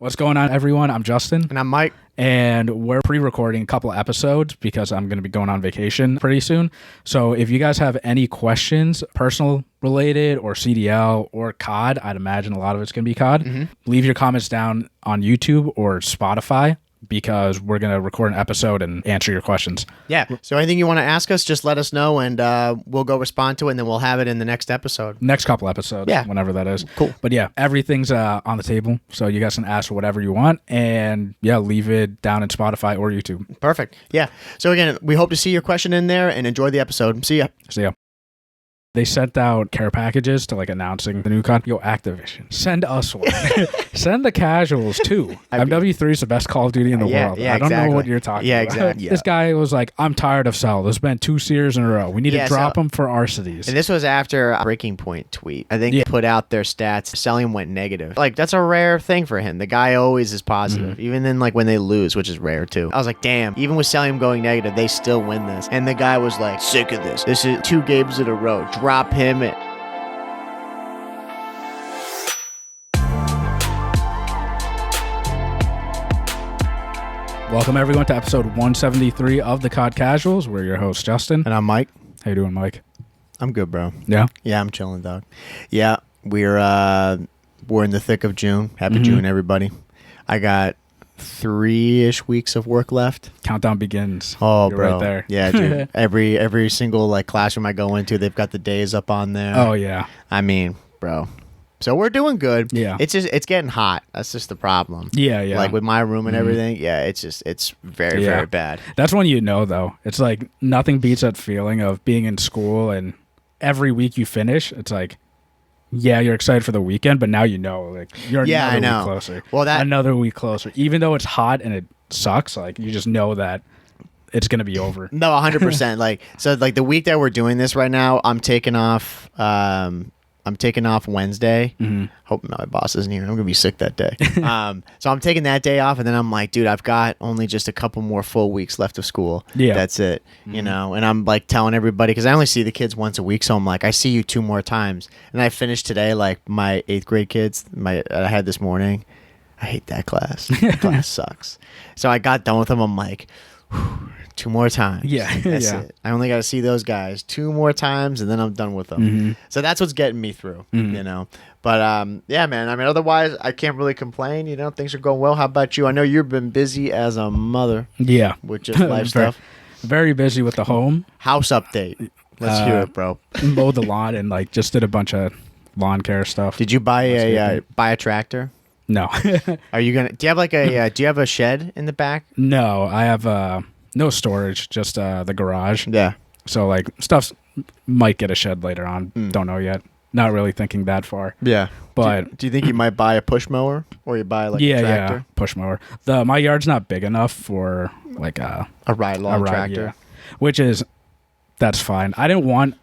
What's going on, everyone? I'm Justin. And I'm Mike. And we're pre-recording a couple episodes because I'm going to be going on vacation pretty soon. So if you guys have any questions, personal related or CDL or COD, I'd imagine a lot of it's going to be COD, leave your comments down on YouTube or Spotify, because we're going to record an episode and answer your questions. Yeah. So anything you want to ask us, just let us know, and we'll go respond to it, and then we'll have it in the next episode. Next couple episodes, whenever that is. Cool. But yeah, everything's on the table, so you guys can ask whatever you want, and yeah, leave it down in Spotify or YouTube. Perfect. Yeah. So again, we hope to see your question in there, and enjoy the episode. See ya. See ya. They sent out care packages to announcing the new COD. Yo, Activision, send us one. Send the casuals too. MW3 is the best Call of Duty in the world. Yeah, I don't know what you're talking about. Exactly. This guy was like, I'm tired of Cell. There's been 2 series in a row. We need to drop them for our cities. And this was after a Breaking Point tweet. I think they put out their stats. Selling went negative. That's a rare thing for him. The guy always is positive, even then when they lose, which is rare too. I was like, damn, even with Selling going negative, they still win this. And the guy was like, sick of this. This is 2 games in a row. Drop him. Welcome everyone to episode 173 of the COD Casuals. We're your host, Justin. And I'm Mike. How you doing, Mike? I'm good, bro. Yeah? Yeah, I'm chilling, dog. Yeah, we're in the thick of June. Happy June, everybody. I got 3-ish weeks of work left. Countdown begins. Oh, You're bro. right there. Yeah, dude. every single classroom I go into, they've got the days up on there. Oh, yeah. I mean, bro. So we're doing good. Yeah. It's getting hot. That's just the problem. Yeah. With my room and everything, it's very, very bad. That's when you know, though. It's nothing beats that feeling of being in school and every week you finish, it's yeah, you're excited for the weekend, but now you know, you're another week closer. Well, another week closer. Even though it's hot and it sucks, you just know that it's going to be over. No, 100%. So the week that we're doing this right now, I'm taking off Wednesday. Hope my boss isn't here. I'm gonna be sick that day. So I'm taking that day off, and then I'm like, dude, I've got only just a couple more full weeks left of school. Yeah, that's it. You know, and I'm telling everybody, because I only see the kids once a week, so I'm like, I see you 2 more times. And I finished today, my 8th grade kids, I had this morning. I hate that class. That class sucks. So I got done with them. I'm like, 2 more times. Yeah. That's it. I only got to see those guys 2 more times, and then I'm done with them. So that's what's getting me through, you know. But, yeah, man. I mean, otherwise, I can't really complain. You know, things are going well. How about you? I know you've been busy as a mother. Yeah. With just life stuff. Very busy with the home. House update. Let's hear it, bro. Mowed the lawn and, just did a bunch of lawn care stuff. Did you buy a tractor? No. Are you going to... Do you have, do you have a shed in the back? No, I have... no storage, just the garage. Yeah. So stuff might get a shed later on. Don't know yet. Not really thinking that far. Yeah. But do you think you might buy a push mower, or you buy a tractor? Yeah, push mower. My yard's not big enough for a ride-along tractor. Yeah. Which is, that's fine. I didn't want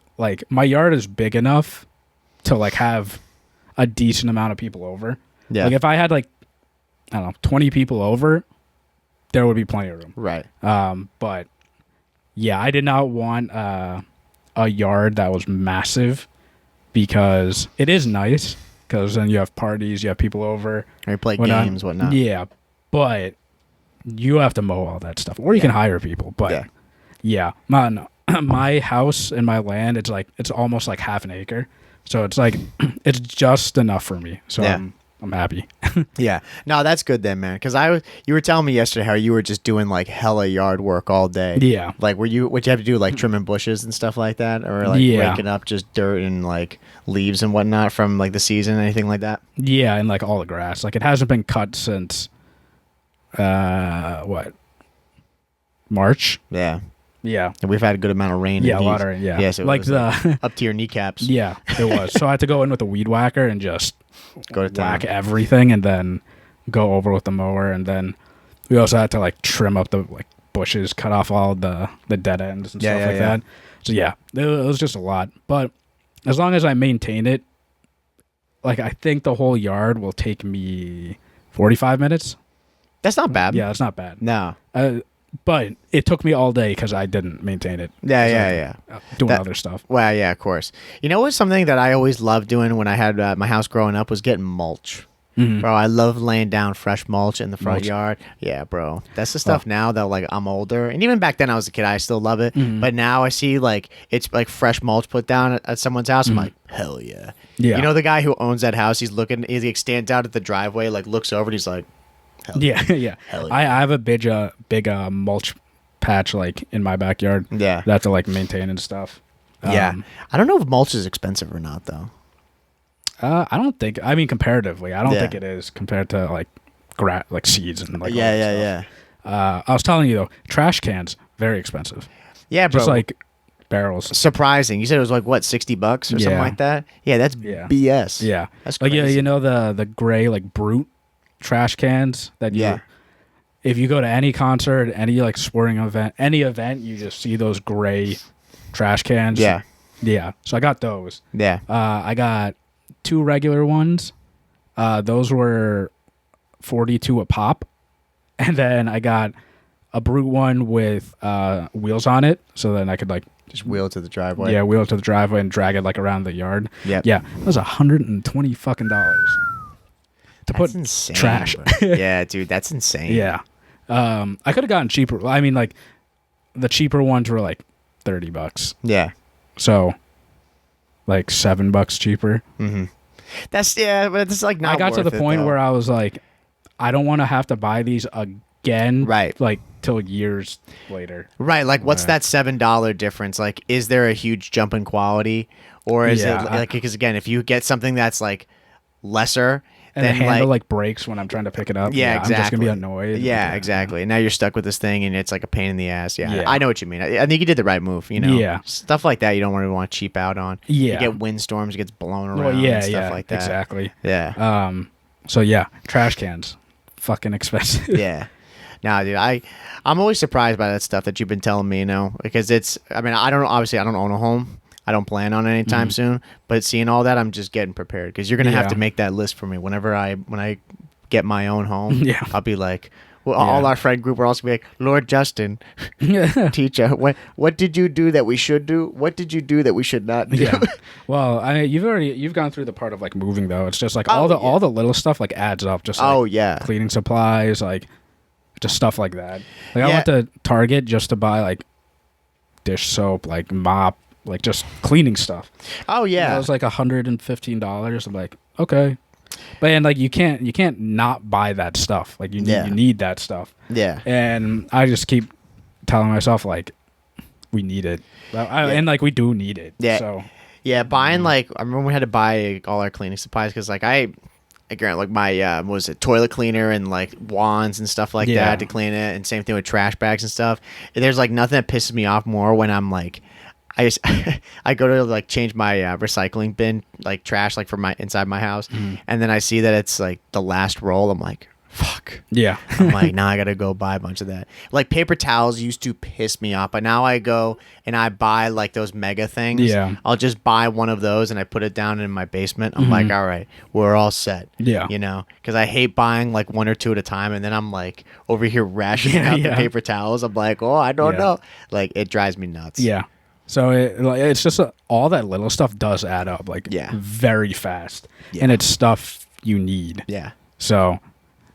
my yard is big enough to have a decent amount of people over. Yeah. If I had I don't know, 20 people over, there would be plenty of room. Right. But yeah, I did not want a yard that was massive, because it is nice, because then you have parties, you have people over. Or you play games, whatnot. Yeah, but you have to mow all that stuff. Or you can hire people. But yeah, my house and my land, it's almost half an acre. So it's it's just enough for me. So I'm happy. Yeah. No, that's good then, man. Because you were telling me yesterday how you were just doing hella yard work all day. Yeah. What you have to do, trimming bushes and stuff like that, or raking up just dirt and leaves and whatnot from the season, anything like that. Yeah, and all the grass. It hasn't been cut since March. Yeah. Yeah. And we've had a good amount of rain. Yeah, a lot of rain. Yeah. Yeah. So it was, up to your kneecaps. Yeah, it was. So I had to go in with a weed whacker and just go to whack everything, and then go over with the mower, and then we also had to trim up the bushes, cut off all the dead ends and stuff like that. So yeah, it was just a lot. But as long as I maintain it, I think the whole yard will take me 45 minutes. That's not bad. Yeah, that's not bad. No. But it took me all day because I didn't maintain it. Yeah. Doing other stuff. Well, yeah, of course. You know what's something that I always loved doing when I had my house growing up was getting mulch. Bro, I love laying down fresh mulch in the front yard. Yeah, bro. That's the stuff now that like I'm older. And even back then I was a kid, I still love it. But now I see like it's like fresh mulch put down at someone's house. I'm like, hell yeah. Yeah. You know the guy who owns that house, he's looking, he like stands out at the driveway, like looks over and he's like, hell yeah. Yeah. Hell yeah. I have a big mulch patch like in my backyard. Yeah. That I have to like maintain and stuff. Yeah. I don't know if mulch is expensive or not though. I don't think. I mean, comparatively, I don't think it is compared to like seeds and like. Yeah. I was telling you though, trash cans very expensive. Yeah, bro. Just like barrels. Surprising. You said it was like what, $60 or something like that? Yeah, that's BS. Yeah, that's like crazy. you know the gray like Brute trash cans that if you go to any concert, any like sporting event, any event, you just see those gray trash cans. Yeah. So I got those. Yeah. I got 2 regular ones. Those were $42 a pop, and then I got a Brute one with wheels on it, so then I could like just wheel it to the driveway. Yeah, wheel it to the driveway and drag it like around the yard. Yep. Yeah, that was $120 fucking to put insane, trash. Yeah, dude, that's insane. Yeah, I could have gotten cheaper. I mean, like the cheaper ones were like $30. Yeah. So like $7 cheaper. Mm-hmm. But it's like not. I got to the point where I was like, I don't want to have to buy these again. Right. Like till years later. Right. Like, what's that $7 difference? Like, is there a huge jump in quality, or is it like because again, if you get something that's like lesser. And the handle like breaks when I'm trying to pick it up. Yeah, exactly. I'm just gonna be annoyed. Yeah, exactly. Now you're stuck with this thing, and it's like a pain in the ass. Yeah, I know what you mean. I think you did the right move. You know, stuff like that you don't really want to cheap out on. Yeah, you get windstorms, it gets blown around. And stuff like that. Exactly. Yeah. So yeah, trash cans, fucking expensive. Yeah. Nah, dude, I'm always surprised by that stuff that you've been telling me. You know, because it's. I mean, I don't own a home. I don't plan on it anytime soon, but seeing all that, I'm just getting prepared because you're gonna have to make that list for me when I get my own home. Yeah, I'll be like, all our friend group are also be like, Lord Justin, teacher, what did you do that we should do? What did you do that we should not do? Yeah. Well, you've gone through the part of like moving though. It's just like all the little stuff like adds up. Just like, cleaning supplies, like just stuff like that. Like I went to Target just to buy like dish soap, like mop. Like just cleaning stuff. Oh yeah, and that was like $115. I'm like, okay, but and like you can't not buy that stuff. Like you need that stuff. Yeah, and I just keep telling myself like we need it, and like we do need it. Yeah. So yeah, buying like I remember we had to buy all our cleaning supplies because like I grant like my toilet cleaner and like wands and stuff like that to clean it, and same thing with trash bags and stuff. And there's like nothing that pisses me off more when I'm like. I go to like change my recycling bin like trash like for my inside my house, and then I see that it's like the last roll. I'm like, fuck. Yeah. I'm like, now I gotta go buy a bunch of that. Like paper towels used to piss me off, but now I go and I buy like those mega things. Yeah. I'll just buy one of those and I put it down in my basement. I'm like, all right, we're all set. Yeah. You know, because I hate buying like one or two at a time, and then I'm like over here rationing out the paper towels. I'm like, oh, I don't know. Like it drives me nuts. Yeah. So it's just all that little stuff does add up like very fast, and it's stuff you need. Yeah. So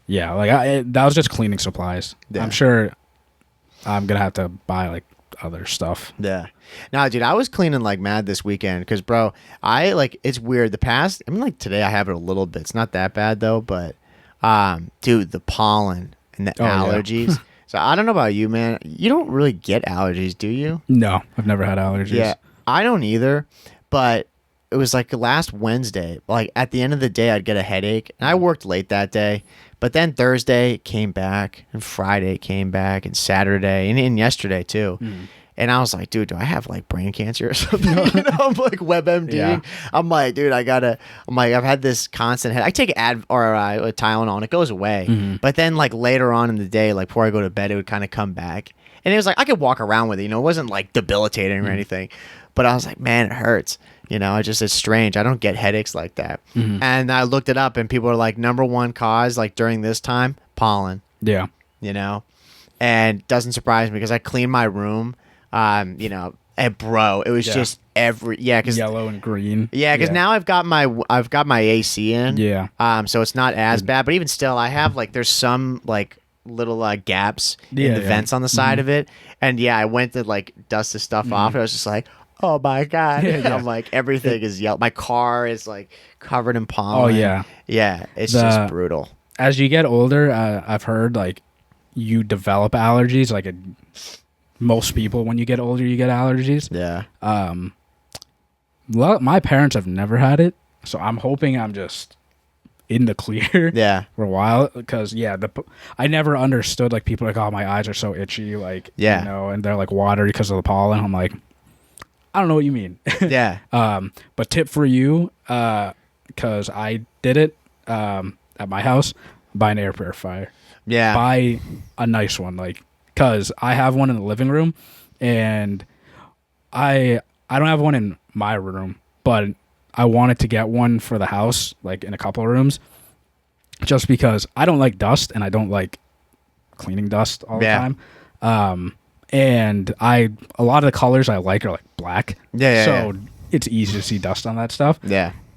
yeah, like that was just cleaning supplies. Yeah. I'm sure I'm gonna have to buy like other stuff. Yeah. Nah, dude, I was cleaning like mad this weekend because, bro, it's weird. I mean, like today I have it a little bit. It's not that bad though, but dude, the pollen and the allergies. Yeah. So I don't know about you, man. You don't really get allergies, do you? No, I've never had allergies. Yeah, I don't either. But it was like last Wednesday. Like at the end of the day, I'd get a headache, and I worked late that day. But then Thursday it came back, and Friday it came back, and Saturday, and yesterday too. And I was like, dude, do I have like brain cancer or something? You know, I'm like WebMD. Yeah. I'm like, dude, I've had this constant head. I take Tylenol and it goes away. But then like later on in the day, like before I go to bed, it would kind of come back. And it was like, I could walk around with it, you know, it wasn't like debilitating or anything. But I was like, man, it hurts. You know, it's strange. I don't get headaches like that. And I looked it up and people are like, number one cause like during this time, pollen. Yeah. You know, and it doesn't surprise me because I clean my room. You know, bro, it was just cause yellow and green. Yeah, because now I've got my AC in. Yeah. So it's not as bad, but even still, I have like there's some like little gaps in the vents on the side of it, and I went to like dust the stuff off, and I was just like, oh my god, I'm like everything is yellow. My car is like covered in pollen. Oh yeah, it's just brutal. As you get older, I've heard like you develop allergies. Like most people, when you get older, you get allergies. Yeah. My parents have never had it, so I'm hoping I'm just in the clear for a while, because I never understood like people are like, oh, my eyes are so itchy, like and they're like watery because of the pollen. I'm like, I don't know what you mean. But tip for you, because I did it at my house, buy an air purifier. Buy a nice one, like, because I have one in the living room, and I don't have one in my room, but I wanted to get one for the house, like in a couple of rooms, just because I don't like dust and I don't like cleaning dust all the time. And a lot of the colors I like are like black. So it's easy to see dust on that stuff.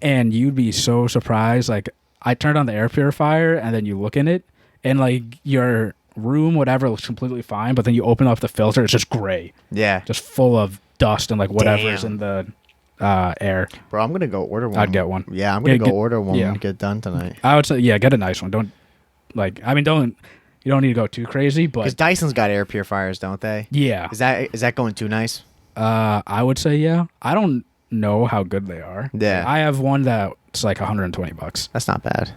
And you'd be so surprised. Like, I turned on the air purifier and then you look in it and like your room, whatever, looks completely fine, but then you open up the filter, it's just gray. Just full of dust and like whatever's in the air. Bro, I'm gonna go order one. I'd get one. Yeah, I'm gonna go order one when we get done tonight. I would say get a nice one. Don't you don't need to go too crazy, but because Dyson's got air purifiers, don't they? Is that going too nice? I would say I don't know how good they are. I have one that's like $120. That's not bad.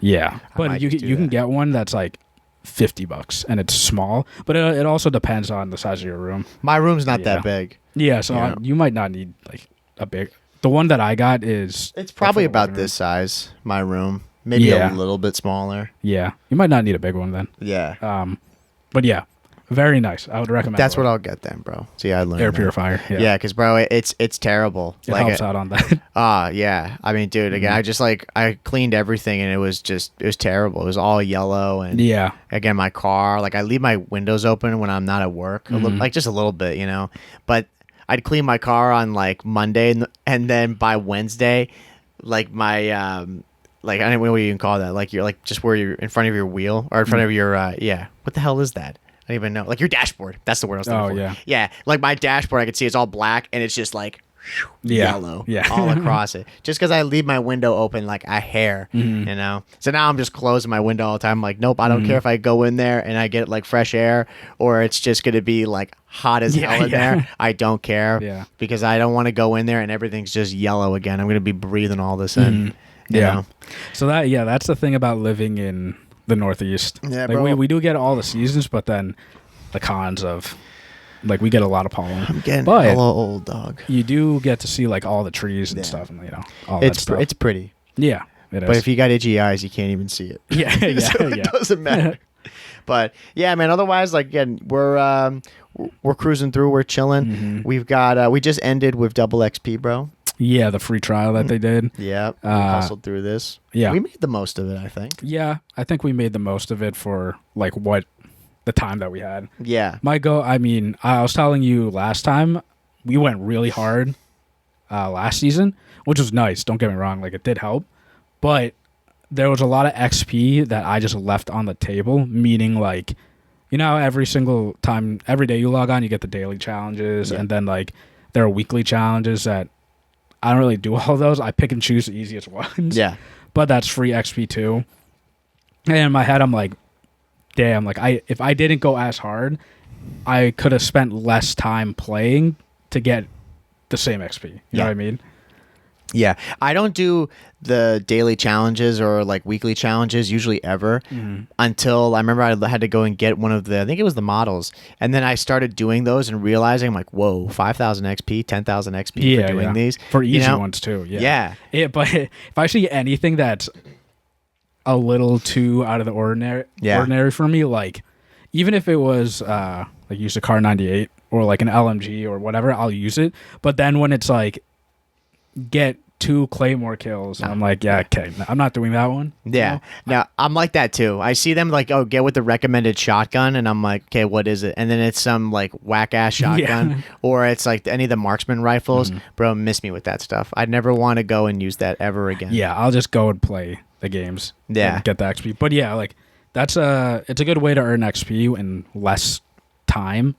But you can get one that's like $50 and it's small, but it also depends on the size of your room. My room's not that big. So you might not need like a big. The one that I got it's probably about this size, my room, maybe a little bit smaller. You might not need a big one then. But very nice. I would recommend. That's what I'll get then, bro. See, I learned air purifier. Because bro, it's terrible. It helps out on that. I mean, dude, again, I cleaned everything and it was terrible. It was all yellow, and again, my car, like I leave my windows open when I'm not at work, like just a little bit, but I'd clean my car on like Monday, and then by Wednesday, like my like I don't know what you can call that, like you're like just where you're in front of your wheel or in front of your what the hell is that? I don't even know. Like your dashboard. That's the word I was looking for. Yeah. Like my dashboard, I could see it's all black and it's just like yellow all across it. Just because I leave my window open like a hair, So now I'm just closing my window all the time. I'm like, nope, I don't care if I go in there and I get like fresh air or it's just going to be like hot as hell in there. I don't care because I don't want to go in there and everything's just yellow again. I'm going to be breathing all this in. You know? So that's the thing about living in the Northeast. We do get all the seasons, but then the cons of like we get a lot of pollen. I'm getting a little old, dog. You do get to see like all the trees and stuff, and all that stuff. It's pretty. Yeah, it is. But if you got itchy eyes, you can't even see it. So it doesn't matter. But yeah, man. Otherwise, like again, we're cruising through. We're chilling. We've got we just ended with double XP, bro. Yeah, the free trial that they did. Yeah, we hustled through this. Yeah, we made the most of it, I think. Yeah, I think we made the most of it for like what the time that we had. Yeah, I mean, I was telling you last time we went really hard last season, which was nice. Don't get me wrong, like it did help, but there was a lot of XP that I just left on the table. Meaning, like, every single time, every day you log on, you get the daily challenges, and then like there are weekly challenges that. I don't really do all those. I pick and choose the easiest ones. Yeah. But that's free XP too. And in my head, I'm like, damn, like if I didn't go as hard, I could have spent less time playing to get the same XP. You know what I mean? Yeah. I don't do the daily challenges or like weekly challenges usually ever until I remember I had to go and get one of I think it was the models. And then I started doing those and realizing I'm like, whoa, 5,000 XP, 10,000 XP for doing these. For easy ones too. Yeah. But if I see anything that's a little too out of the ordinary for me, like even if it was like use a Car 98 or like an LMG or whatever, I'll use it. But then when it's like get 2 Claymore kills. And I'm like, yeah, okay, I'm not doing that one. Yeah. No, I'm like that too. I see them like, oh, get with the recommended shotgun, and I'm like, okay, what is it? And then it's some like whack ass shotgun, or it's like any of the marksman rifles. Bro, miss me with that stuff. I'd never want to go and use that ever again. Yeah, I'll just go and play the games. Yeah. And get the XP. But yeah, like it's a good way to earn XP in less time.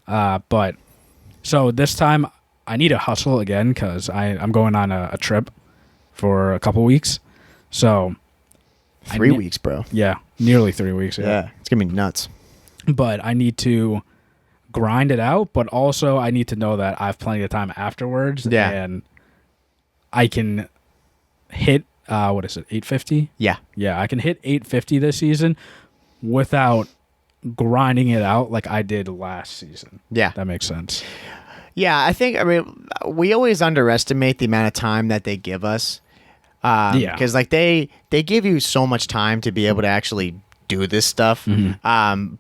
But so this time I need to hustle again because I'm going on a trip for a couple weeks. So 3 weeks, bro. Yeah, nearly 3 weeks. Yeah, it's gonna be nuts. But I need to grind it out, but also I need to know that I have plenty of time afterwards. Yeah. And I can hit what is it, 850? Yeah. Yeah, I can hit 850 this season without grinding it out like I did last season. Yeah. That makes sense. Yeah, I mean, we always underestimate the amount of time that they give us. Because like they give you so much time to be able to actually do this stuff.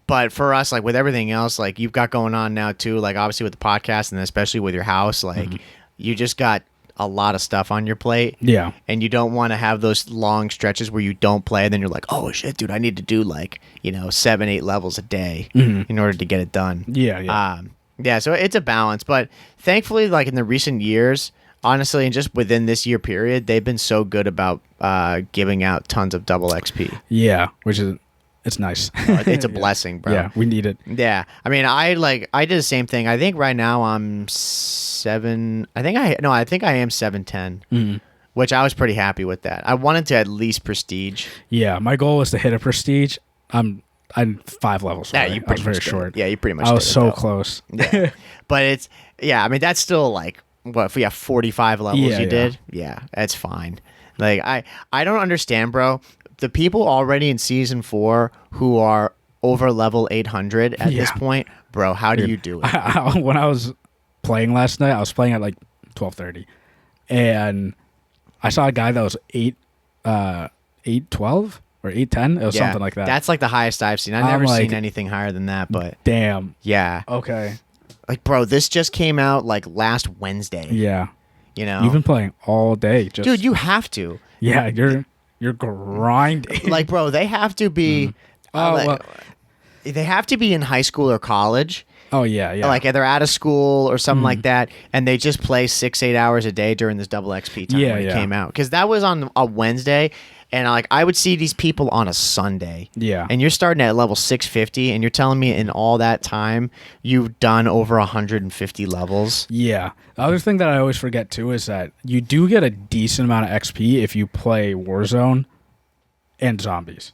But for us, like with everything else, like you've got going on now too, like obviously with the podcast and especially with your house, like you just got a lot of stuff on your plate. Yeah. And you don't want to have those long stretches where you don't play and then you're like, oh shit, dude, I need to do like, 7-8 levels a day in order to get it done. Yeah. Yeah, so it's a balance, but thankfully, like in the recent years, honestly, and just within this year period, they've been so good about giving out tons of double XP. Yeah, it's nice. It's a blessing, bro. Yeah, we need it. Yeah, I mean, I did the same thing. I think right now I'm 7. I think I am 710, which I was pretty happy with that. I wanted to at least prestige. Yeah, my goal was to hit a prestige. I'm 5 levels away. Yeah, I was very short. Yeah, you pretty much. I was so close. Yeah, but I mean, that's still like what if we have 45 levels you did? Yeah, that's fine. Like I don't understand, bro. The people already in season 4 who are over level 800 at this point, bro, how do you do it? When I was playing last night, I was playing at like 12:30, and I saw a guy that was 812 or 810. It was something like that. That's like the highest I've seen. I've never seen anything higher than that, but damn. Yeah. Okay. Like, bro, this just came out like last Wednesday. Yeah. You've been playing all day. Dude, you have to. Yeah, you're grinding. Like, bro, they have to be they have to be in high school or college. Oh, yeah. Like they're out of school or something like that, and they just play 6-8 hours a day during this double XP time when it came out. Because that was on a Wednesday, and like I would see these people on a Sunday. Yeah. And you're starting at level 650, and you're telling me in all that time you've done over 150 levels. Yeah. The other thing that I always forget too is that you do get a decent amount of XP if you play Warzone and zombies.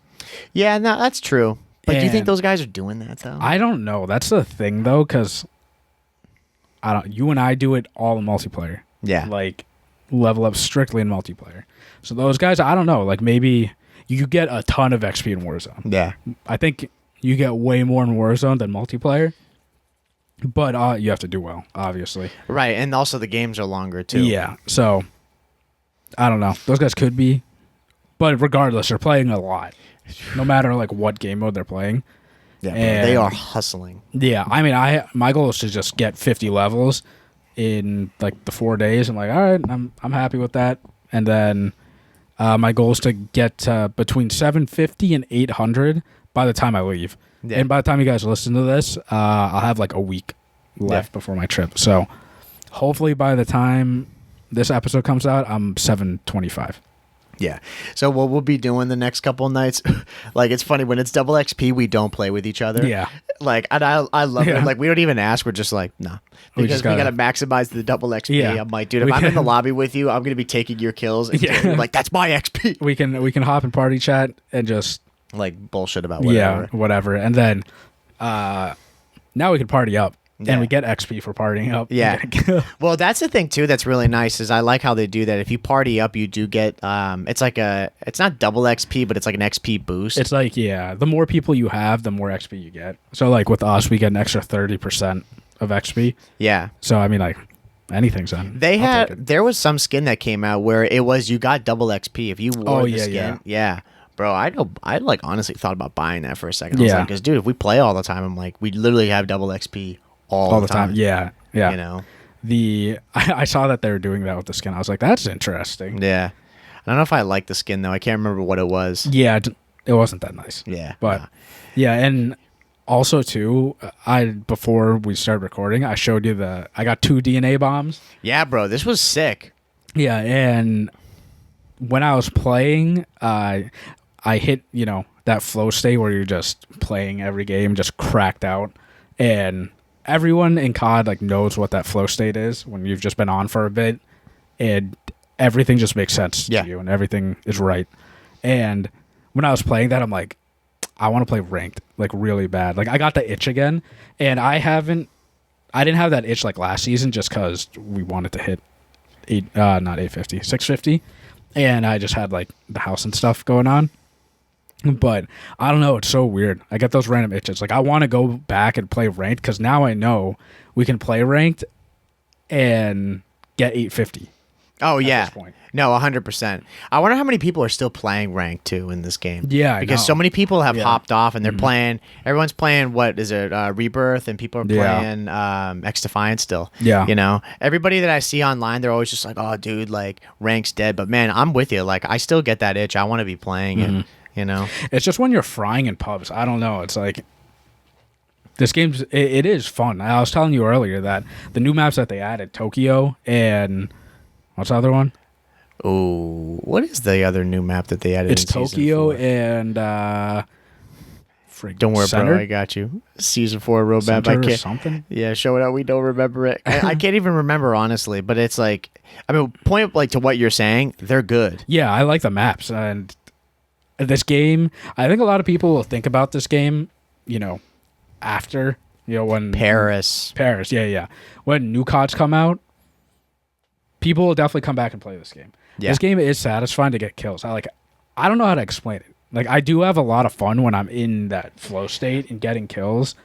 Yeah, no, that's true. But do you think those guys are doing that though? I don't know. That's the thing though, because you and I do it all in multiplayer. Yeah. Like level up strictly in multiplayer. So those guys, I don't know. Like maybe you get a ton of XP in Warzone. Yeah. I think you get way more in Warzone than multiplayer. But you have to do well, obviously. Right, and also the games are longer too. Yeah. So I don't know. Those guys could be, but regardless, they're playing a lot. No matter like what game mode they're playing. Yeah, they are hustling. Yeah, I mean, my goal is to just get 50 levels in like the 4 days. I'm like, all right, I'm happy with that. And then my goal is to get between 750 and 800 by the time I leave. Yeah. And by the time you guys listen to this, I'll have like a week left before my trip. So hopefully by the time this episode comes out, I'm 725. Yeah. So what we'll be doing the next couple of nights, like it's funny when it's double XP, we don't play with each other. Yeah. Like, and I love it. Like we don't even ask. We're just like, nah, because we gotta maximize the double XP. Yeah. I'm like, dude, if I'm in the lobby with you, I'm gonna be taking your kills. And you're like, that's my XP. We can hop in party chat and just like bullshit about whatever. Yeah, whatever. And then now we can party up. Yeah. And we get XP for partying up. Yeah. Well, that's the thing too that's really nice is I like how they do that. If you party up, you do get it's not double XP, but it's like an XP boost. It's like, yeah, the more people you have, the more XP you get. So like with us, we get an extra 30% of XP. Yeah. So I mean, like anything's on. There was some skin that came out where it was you got double XP if you wore the skin. Yeah. Bro, I like honestly thought about buying that for a second. I was like, because dude, if we play all the time, I'm like, we literally have double XP all the time. Yeah. You know? I saw that they were doing that with the skin. I was like, that's interesting. Yeah. I don't know if I like the skin though. I can't remember what it was. Yeah, it wasn't that nice. Yeah. But yeah, and also too, before we started recording, I showed you I got 2 DNA bombs. Yeah, bro, this was sick. Yeah, and when I was playing, I hit, that flow state where you're just playing every game, just cracked out, and everyone in COD like knows what that flow state is when you've just been on for a bit, and everything just makes sense to you, and everything is right. And when I was playing that, I'm like, I want to play ranked, like really bad. Like I got the itch again, and I didn't have that itch like last season just because we wanted to hit 650, and I just had like the house and stuff going on. But I don't know, it's so weird. I get those random itches. Like I want to go back and play ranked because now I know we can play ranked and get 850. Oh yeah, no, 100%. I wonder how many people are still playing ranked too in this game. Yeah, because so many people have hopped off and they're playing. Everyone's playing what is it, Rebirth, and people are playing X Defiant still. Yeah, everybody that I see online, they're always just like, "Oh, dude, like rank's dead." But man, I'm with you. Like I still get that itch. I want to be playing it. It's just when you're frying in pubs. I don't know. It's like this game's it is fun. I was telling you earlier that the new maps that they added, Tokyo and what's the other one? Oh, what is the other new map that they added? It's Tokyo and don't worry, Center? bro. I got you. Season 4 roadmap. I can't. Something? Yeah, show it out. We don't remember it. I can't even remember honestly. But it's like, I mean, point like to what you're saying. They're good. Yeah, I like the maps and this game. I think a lot of people will think about this game, after when Paris. Yeah. When new CODs come out, people will definitely come back and play this game. Yeah. This game is satisfying to get kills. I don't know how to explain it. Like I do have a lot of fun when I'm in that flow state and getting kills,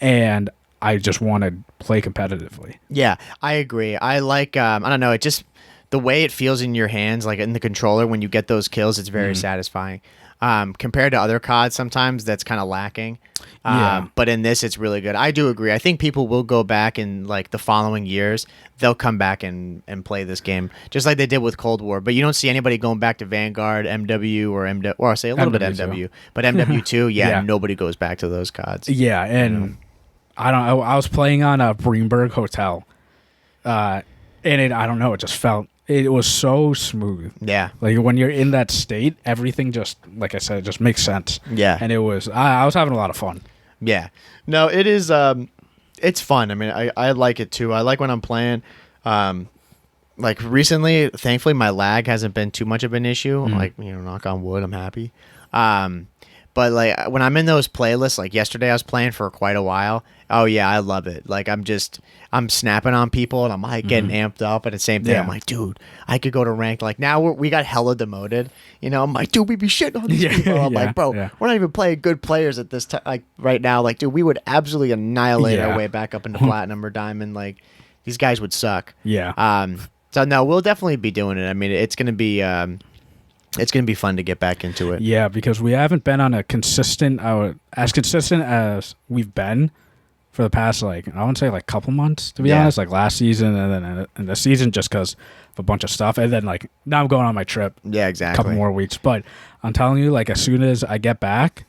and I just want to play competitively. Yeah, I agree. I like I don't know, it just the way it feels in your hands, like in the controller when you get those kills, it's very satisfying. Compared to other CODs, sometimes that's kind of lacking. But in this, it's really good. I do agree. I think people will go back in like the following years. They'll come back and play this game just like they did with Cold War. But you don't see anybody going back to Vanguard, MW, or I'll say a little bit MW, but MW2, nobody goes back to those CODs. Yeah, and I don't know. I was playing on a Greenberg Hotel, and I don't know. It just felt. It was so smooth. Yeah. Like when you're in that state, everything just, like I said, just makes sense. Yeah. And it was, I was having a lot of fun. Yeah. No, it is, it's fun. I mean, I like it too. I like when I'm playing. Like recently, thankfully, my lag hasn't been too much of an issue. Like, knock on wood, I'm happy. But like when I'm in those playlists, like yesterday I was playing for quite a while. Oh yeah, I love it. Like I'm snapping on people and I'm like getting amped up. And the same thing, I'm like, dude, I could go to ranked. Like now we got hella demoted. I'm like, dude, we be shitting on these people. I'm like, bro, we're not even playing good players at this time. Like right now, like dude, we would absolutely annihilate our way back up into platinum or diamond. Like these guys would suck. Yeah. So no, we'll definitely be doing it. I mean, it's gonna be fun to get back into it. Yeah, because we haven't been on as consistent as we've been for the past, like, I wouldn't say like couple months, to be honest, like last season and then in the season just because of a bunch of stuff. And then like now I'm going on my trip. Yeah, exactly. A couple more weeks. But I'm telling you, like as soon as I get back,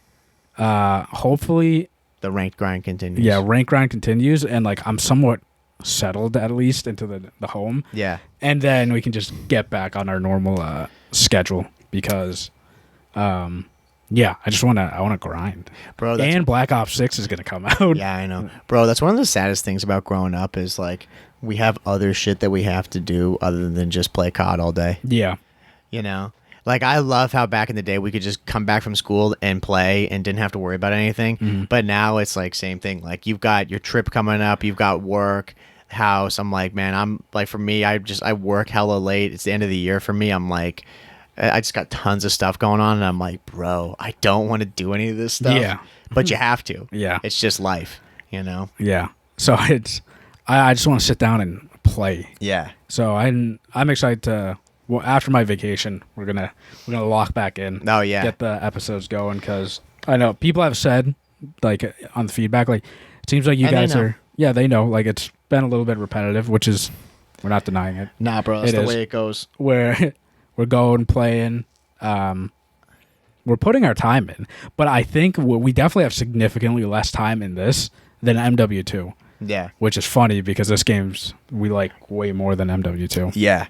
hopefully the ranked grind continues. Yeah, ranked grind continues, and like I'm somewhat settled at least into the home. Yeah. And then we can just get back on our normal schedule because I just want to grind. Bro, and Black Ops 6 is going to come out. Yeah, I know. Bro, that's one of the saddest things about growing up is like we have other shit that we have to do other than just play COD all day. Yeah. Like I love how back in the day we could just come back from school and play and didn't have to worry about anything. But now it's like same thing. Like you've got your trip coming up, you've got work, house. I'm like, man, I'm like, for me, I work hella late. It's the end of the year for me. I'm like, I just got tons of stuff going on and I'm like, bro, I don't want to do any of this stuff. Yeah. But you have to. Yeah. It's just life, Yeah. So I just want to sit down and play. Yeah. So I'm excited to. Well, after my vacation, we're gonna lock back in. Oh yeah, get the episodes going because I know people have said like on the feedback like it seems like you guys are they know like been a little bit repetitive, which is we're not denying it. Nah, bro, that's the way it goes. We're going playing. We're putting our time in, but I think we definitely have significantly less time in this than MW2. Yeah, which is funny because this game's we like way more than MW2. Yeah,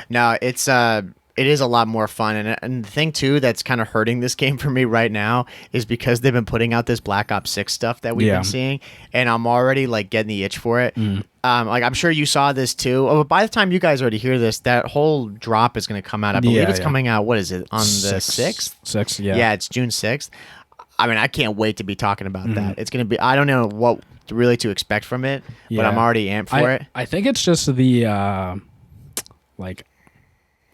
no, it is a lot more fun, and the thing too that's kind of hurting this game for me right now is because they've been putting out this Black Ops 6 stuff that we've been seeing, and I'm already like getting the itch for it. Like I'm sure you saw this too. Oh, by the time you guys already hear this, that whole drop is going to come out. I believe it's coming out. What is it, on the 6th? 6th, yeah. Yeah, it's June 6th. I mean, I can't wait to be talking about that. It's going to be. I don't know what really to expect from it, but I'm already amped for it. I think it's just the like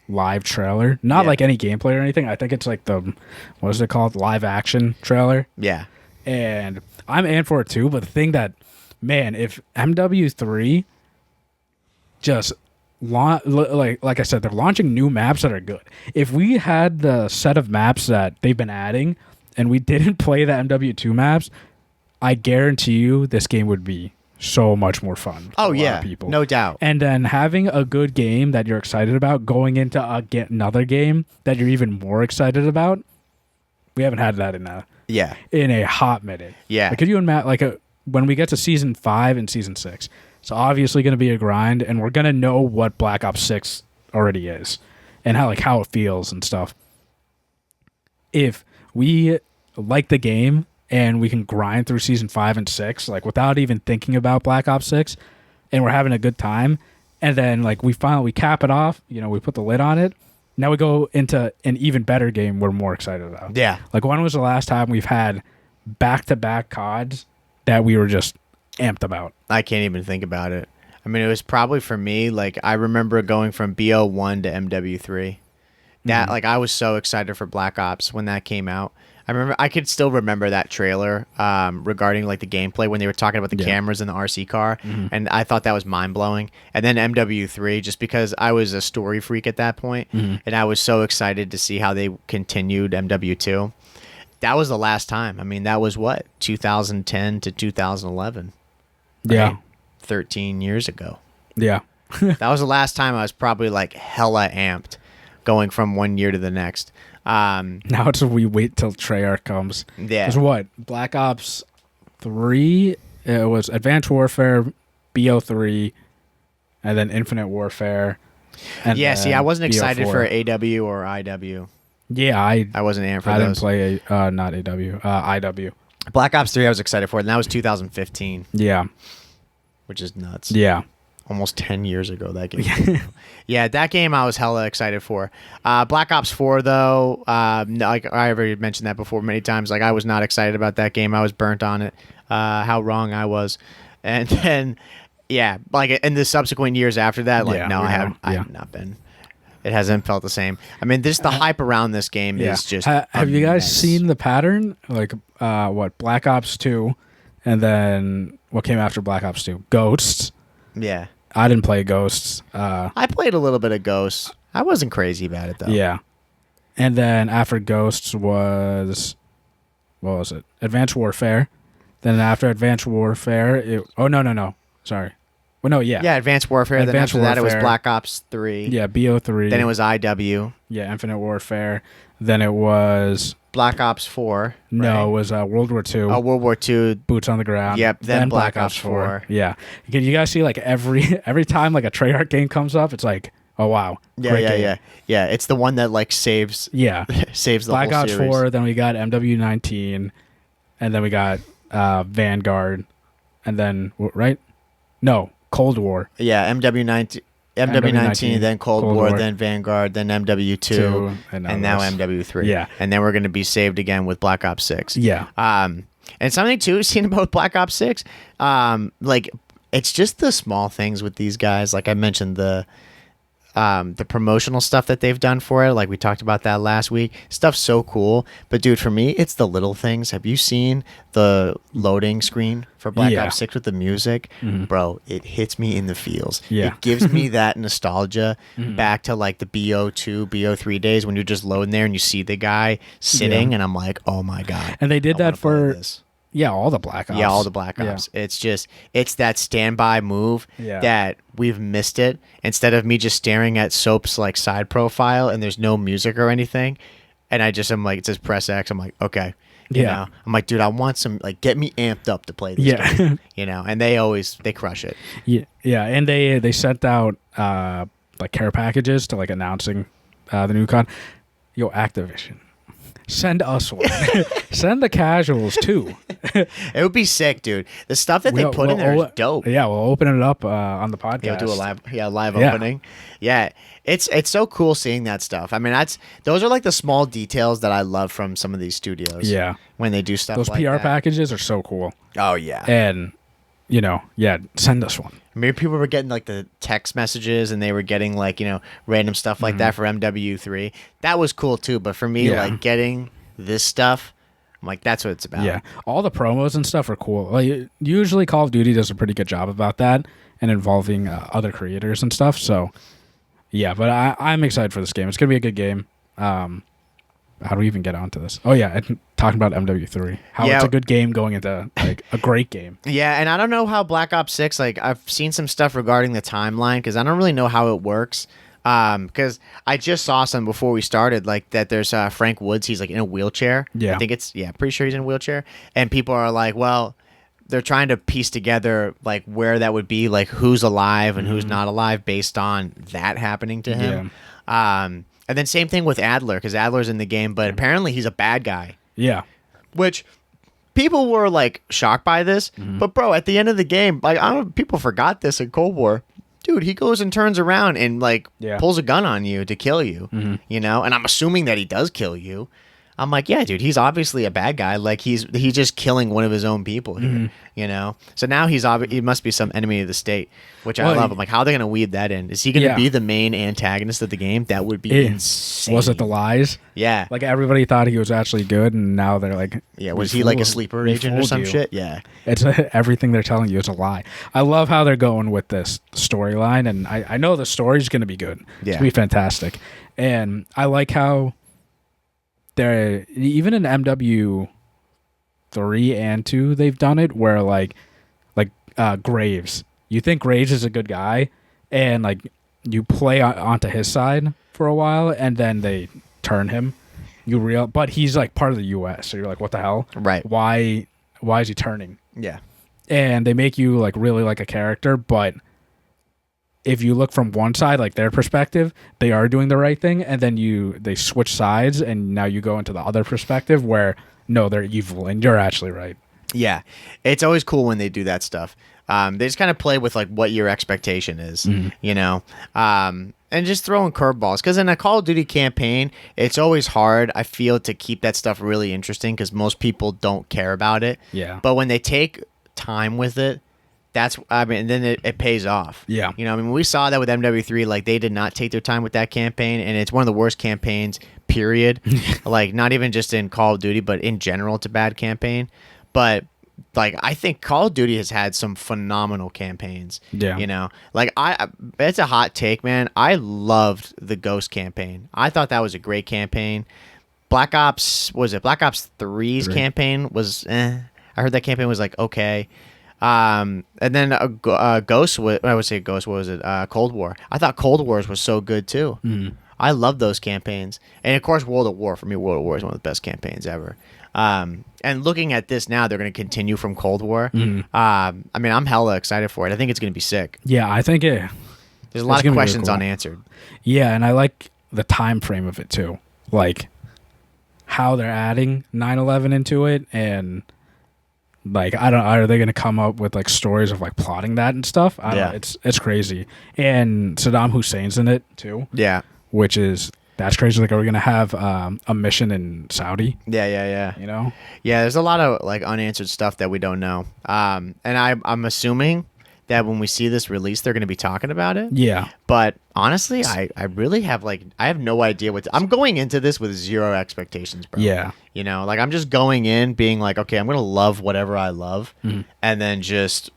live trailer, not like any gameplay or anything. I think it's like the what is it called, live action trailer. Yeah, and I'm amped for it too. But the thing that, man, if MW3 just like I said, they're launching new maps that are good. If we had the set of maps that they've been adding and we didn't play the MW2 maps, I guarantee you this game would be so much more fun. Oh, yeah. People. No doubt. And then having a good game that you're excited about going into another game that you're even more excited about, we haven't had that in a hot minute. Yeah. Like, could you imagine, like, when we get to Season 5 and Season 6, it's obviously going to be a grind, and we're going to know what Black Ops 6 already is and how it feels and stuff. If we like the game and we can grind through Season 5 and 6, like, without even thinking about Black Ops 6, and we're having a good time, and then, like, we cap it off, we put the lid on it, now we go into an even better game we're more excited about. Yeah. Like, when was the last time we've had back-to-back CODs that we were just amped about? I can't even think about it. I mean, it was probably for me, like, I remember going from BO1 to MW3. That, like, I was so excited for Black Ops when that came out. I could still remember that trailer regarding like the gameplay when they were talking about the cameras in the RC car, and I thought that was mind blowing. And then MW3, just because I was a story freak at that point, and I was so excited to see how they continued MW2. That was the last time. I mean, that was what, 2010 to 2011. Right? Yeah, 13 years ago. Yeah, that was the last time I was probably like hella amped, going from one year to the next. Now it's we wait till Treyarch comes. Yeah. Because what? Black Ops 3, it was Advanced Warfare, BO3, and then Infinite Warfare. And see, I wasn't excited BO4. for AW or IW. Yeah, I wasn't amped for I those. didn't play, not AW, IW. Black Ops 3 I was excited for, and that was 2015. Yeah. Which is nuts. Yeah. Almost 10 years ago, that game. Yeah, that game I was hella excited for. Black Ops 4, though, like I already mentioned that before many times, like I was not excited about that game. I was burnt on it. How wrong I was. And then, yeah, like in the subsequent years after that, like, no, I have not been. It hasn't felt the same. I mean, the hype around this game is just have you guys seen the pattern? Like, Black Ops 2, and then what came after Black Ops 2? Ghosts. Yeah. I didn't play Ghosts. I played a little bit of Ghosts. I wasn't crazy about it, though. Yeah. And then after Ghosts was, what was it? Advanced Warfare. Then after Advanced Warfare, no. Sorry. Well, no, yeah. Yeah, Advanced Warfare. Then after that, it was Black Ops 3. Yeah, BO3. Then it was IW. Yeah, Infinite Warfare. Then it was Black Ops 4. No, right? it was World War II. Oh, World War II. Boots on the ground. Yep. Then Black Ops 4. Yeah. Can you guys see, like, every time like a Treyarch game comes up, it's like, oh wow. Yeah. It's the one that like saves. Yeah. saves the Black whole Ops series. 4. Then we got MW19, and then we got Vanguard, and then right? No, Cold War. Yeah, MW19, then Cold War, then Vanguard, then MW2, and now MW3. Yeah. And then we're going to be saved again with Black Ops 6. Yeah. And something, too, seen about Black Ops 6, like, it's just the small things with these guys. Like I mentioned, the promotional stuff that they've done for it, like we talked about that last week. Stuff's so cool. But, dude, for me, it's the little things. Have you seen the loading screen for Black Ops 6 with the music? Mm-hmm. Bro, it hits me in the feels. Yeah. It gives me that nostalgia back to, like, the BO2, BO3 days when you're just loading there and you see the guy sitting, and I'm like, oh, my God. And they did that for Yeah, all the Black Ops. Yeah, all the Black Ops. Yeah. It's that standby move that we've missed it. Instead of me just staring at Soap's like side profile and there's no music or anything, and I'm like, it says press X. I'm like, okay. You know? I'm like, dude, I want some, like, get me amped up to play this game. You know, and they crush it. Yeah, and they sent out like care packages to like announcing the new COD. Yo, Activision, send us one. Send the casuals too. It would be sick, dude. The stuff that they put in there is dope. Yeah, we'll open it up on the podcast. Yeah, we'll do a live opening. Yeah, it's so cool seeing that stuff. I mean, those are like the small details that I love from some of these studios. Yeah, when they do stuff. Those like PR that. packages are so cool. Oh yeah, and send us one. Maybe people were getting like the text messages and they were getting like, random stuff like that for MW3. That was cool too. But for me, like getting this stuff, I'm like, that's what it's about. Yeah. All the promos and stuff are cool. Like, usually Call of Duty does a pretty good job about that and involving other creators and stuff. So, yeah, but I'm excited for this game. It's going to be a good game. How do we even get onto this? Oh, yeah, talking about MW3. How it's a good game going into, like, a great game. Yeah, and I don't know how Black Ops 6, like, I've seen some stuff regarding the timeline, because I don't really know how it works. Because I just saw some before we started, like, that there's Frank Woods. He's, like, in a wheelchair. Yeah. I think pretty sure he's in a wheelchair. And people are like, well, they're trying to piece together, like, where that would be, like, who's alive and who's not alive based on that happening to him. Yeah. And then same thing with Adler, because Adler's in the game, but apparently he's a bad guy. Yeah. Which people were like shocked by this, but bro, at the end of the game, like people forgot this in Cold War. Dude, he goes and turns around and like pulls a gun on you to kill you, and I'm assuming that he does kill you. I'm like, yeah, dude, he's obviously a bad guy. Like he's just killing one of his own people here, So now he must be some enemy of the state, which I love. I'm like, how are they going to weave that in? Is he going to be the main antagonist of the game? That would be insane. Was it the lies? Yeah. Like everybody thought he was actually good, and now they're like, yeah, was he like a sleeper agent or some shit? Yeah. It's everything they're telling you is a lie. I love how they're going with this storyline, and I know the story's going to be good. It's going to be fantastic. And I like how they're even in MW3 and 2 they've done it where like Graves, you think Graves is a good guy and like you play onto his side for a while and then they turn him, but he's like part of the US, so you're like, what the hell, right? Why is he turning? Yeah. And they make you like really like a character, but if you look from one side, like their perspective, they are doing the right thing, and then they switch sides, and now you go into the other perspective where no, they're evil, and you're actually right. Yeah, it's always cool when they do that stuff. They just kind of play with like what your expectation is, and just throwing curveballs. Because in a Call of Duty campaign, it's always hard, I feel, to keep that stuff really interesting because most people don't care about it. Yeah. But when they take time with it, then it pays off. Yeah. We saw that with MW3. Like, they did not take their time with that campaign, and it's one of the worst campaigns, period. Like, not even just in Call of Duty, but in general, it's a bad campaign. But, like, I think Call of Duty has had some phenomenal campaigns. Yeah. Like, it's a hot take, man. I loved the Ghost campaign. I thought that was a great campaign. Black Ops 3's campaign was, I heard that campaign was, like, okay. And then Ghost, I would say Ghost, what was it? Cold War. I thought Cold Wars was so good too. I love those campaigns. And of course, World at War. For me, World at War is one of the best campaigns ever. And looking at this now, they're going to continue from Cold War. I mean, I'm hella excited for it. I think it's going to be sick. Yeah, I think there's a lot of questions really cool. unanswered. Yeah, and I like the time frame of it too. Like how they're adding 9/11 into it, and like, I don't know, are they going to come up with like stories of like plotting that and stuff? I don't know. It's crazy. And Saddam Hussein's in it too. Yeah. That's crazy. Like, are we going to have a mission in Saudi? Yeah. Yeah, there's a lot of like unanswered stuff that we don't know. And I'm assuming that when we see this release, they're going to be talking about it. Yeah. But honestly, I really have I have no idea I'm going into this with zero expectations, bro. Yeah. Like I'm just going in being like, okay, I'm going to love whatever I love, and then just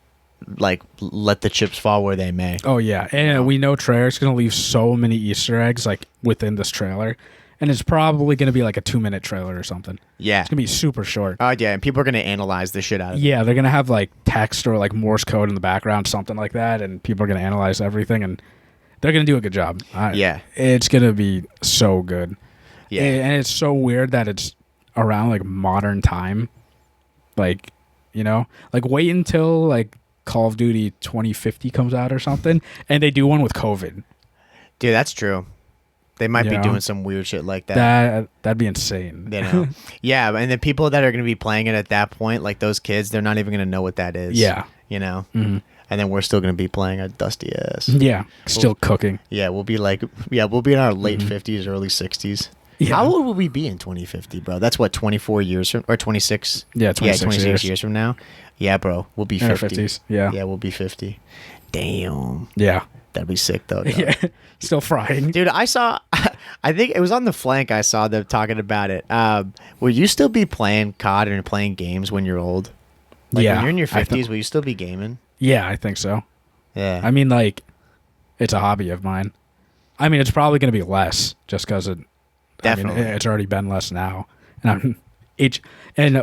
like let the chips fall where they may. Oh yeah. And we know Treyarch's going to leave so many Easter eggs like within this trailer. And it's probably going to be like a 2-minute trailer or something. Yeah. It's going to be super short. Oh, yeah. And people are going to analyze the shit out of it. Yeah, they're going to have like text or like Morse code in the background, something like that. And people are going to analyze everything. And they're going to do a good job. Yeah. It's going to be so good. Yeah. And it's so weird that it's around like modern time. Like, you know, like wait until like Call of Duty 2050 comes out or something. And they do one with COVID. Dude, that's true. They might be doing some weird shit like that. That'd be insane. You know? Yeah, and the people that are going to be playing it at that point, like those kids, they're not even going to know what that is. Yeah. You know? Mm-hmm. And then we're still going to be playing a dusty ass. Yeah, still cooking. Yeah, we'll be in our late 50s, early 60s. Yeah. How old will we be in 2050, bro? That's what, 24 years from, or 26? Yeah, 26 years from now. Yeah, bro, we'll be 50. 50s, yeah. Yeah, we'll be 50. Damn. Yeah. That'd be sick, though. Yeah, still frying. Dude, I think it was on the flank I saw them talking about it. Will you still be playing COD and playing games when you're old? Like, when you're in your 50s, will you still be gaming? Yeah, I think so. Yeah. I mean, like, it's a hobby of mine. I mean, it's probably going to be less just because Definitely. It's already been less now. And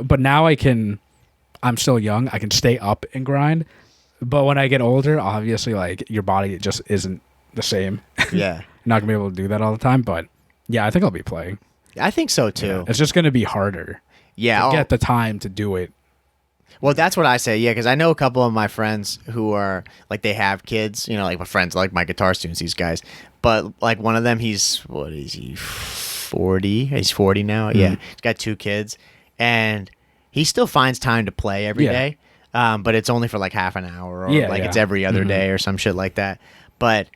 but now I'm still young. I can stay up and grind. But when I get older, obviously, like, your body just isn't the same. Yeah. You're not going to be able to do that all the time. But, yeah, I think I'll be playing. I think so, too. Yeah. It's just going to be harder. Yeah. To get the time to do it. Well, that's what I say, yeah, because I know a couple of my friends who are, like, they have kids, you know, like my friends, like my guitar students, these guys. But, like, one of them, what is he, 40? He's 40 now? Mm-hmm. Yeah, he's got 2 kids. And he still finds time to play every day. But it's only for, like, half an hour, or, it's every other day or some shit like that. But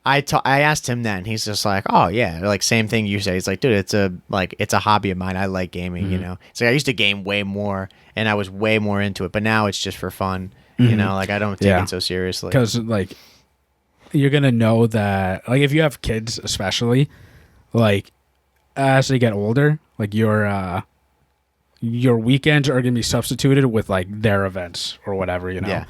I asked him then, he's just like, oh, yeah, like, same thing you say. He's like, dude, it's a hobby of mine. I like gaming, you know? It's like, I used to game way more, and I was way more into it, but now it's just for fun, you know? Like, I don't take it so seriously. Because, like, you're going to know that, like, if you have kids especially, like, as they get older, like, your weekends are going to be substituted with, like, their events or whatever, you know? Yeah.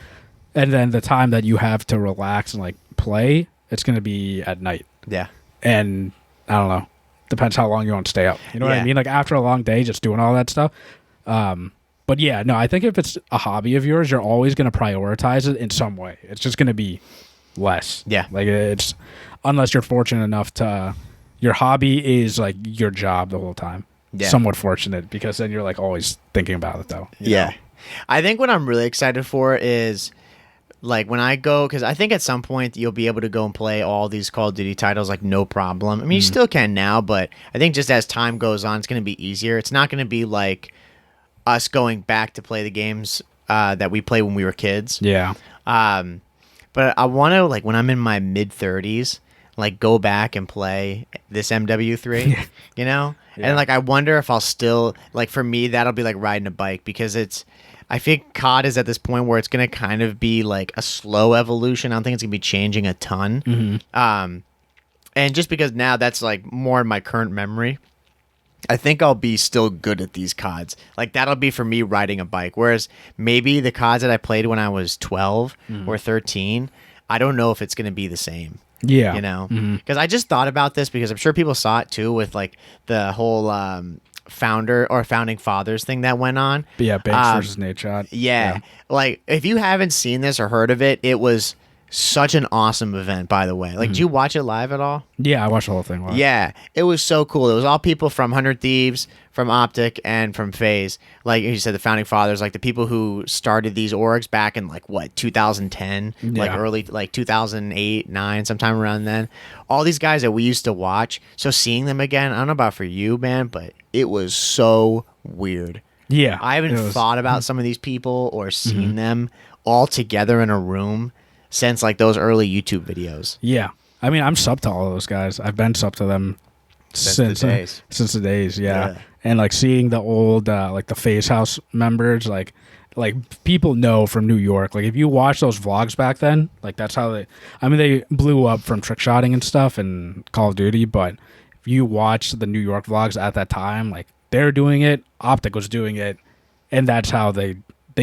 And then the time that you have to relax and, like, play, it's going to be at night. Yeah. And I don't know. Depends how long you want to stay up. You know what I mean? Like, after a long day, just doing all that stuff. But yeah, no, I think if it's a hobby of yours, you're always going to prioritize it in some way. It's just going to be less. Yeah. Like, it's, unless you're fortunate enough to, your hobby is like your job the whole time. Yeah. Somewhat fortunate, because then you're like always thinking about it though. Yeah. I think what I'm really excited for is, like, when I go, because I think at some point you'll be able to go and play all these Call of Duty titles, like, no problem. I mean, you still can now, but I think just as time goes on, it's going to be easier. It's not going to be like us going back to play the games that we played when we were kids. Yeah. But I want to, like, when I'm in my mid-30s, like, go back and play this MW3, you know? Yeah. And, like, I wonder if I'll still, like, for me, that'll be like riding a bike, because I think COD is at this point where it's going to kind of be like a slow evolution. I don't think it's going to be changing a ton. Mm-hmm. And just because now that's like more in my current memory, I think I'll be still good at these CODs. Like, that'll be for me riding a bike. Whereas maybe the CODs that I played when I was 12 or 13, I don't know if it's going to be the same. Yeah. You know? Because I just thought about this, because I'm sure people saw it too with, like, the whole founding fathers thing that went on. But yeah, Banks versus Nate Shot. Yeah. Like, if you haven't seen this or heard of it, it was such an awesome event, by the way. Like, did you watch it live at all? Yeah, I watched the whole thing live. Yeah, it was so cool. It was all people from 100 Thieves, from Optic, and from FaZe. Like you said, the founding fathers, like the people who started these orgs back in, like, what, 2010? Yeah. Like, early, like, 2008, 9, sometime around then. All these guys that we used to watch. So seeing them again, I don't know about for you, man, but it was so weird. Yeah. I haven't thought about some of these people or seen them all together in a room since, like, those early YouTube videos. Yeah. I mean, I'm sub to all of those guys. I've been sub to them since the days. Yeah. And, like, seeing the old, like, the FaZe House members, like people know from New York. Like, if you watch those vlogs back then, like, that's how they blew up from trick shotting and stuff and Call of Duty. But if you watch the New York vlogs at that time, like, they're doing it, Optic was doing it, and that's how they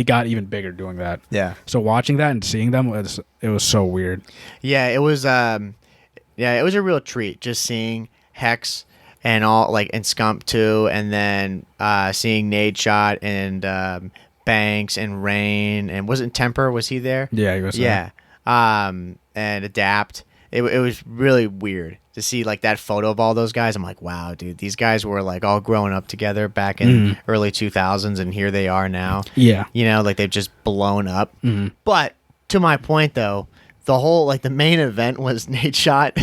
got even bigger doing that. Yeah. So watching that and seeing them it was so weird. Yeah, it was a real treat just seeing Hex and all like and Scump too, and then seeing Nade Shot and Banks and Rain, and wasn't Temper, was he there? Yeah, he was there. And Adapt. It was really weird to see like that photo of all those guys. I'm like, wow, dude, these guys were like all growing up together back in early 2000s, and here they are now. Yeah, you know, like they've just blown up. But to my point though, the whole like the main event was Nate Shot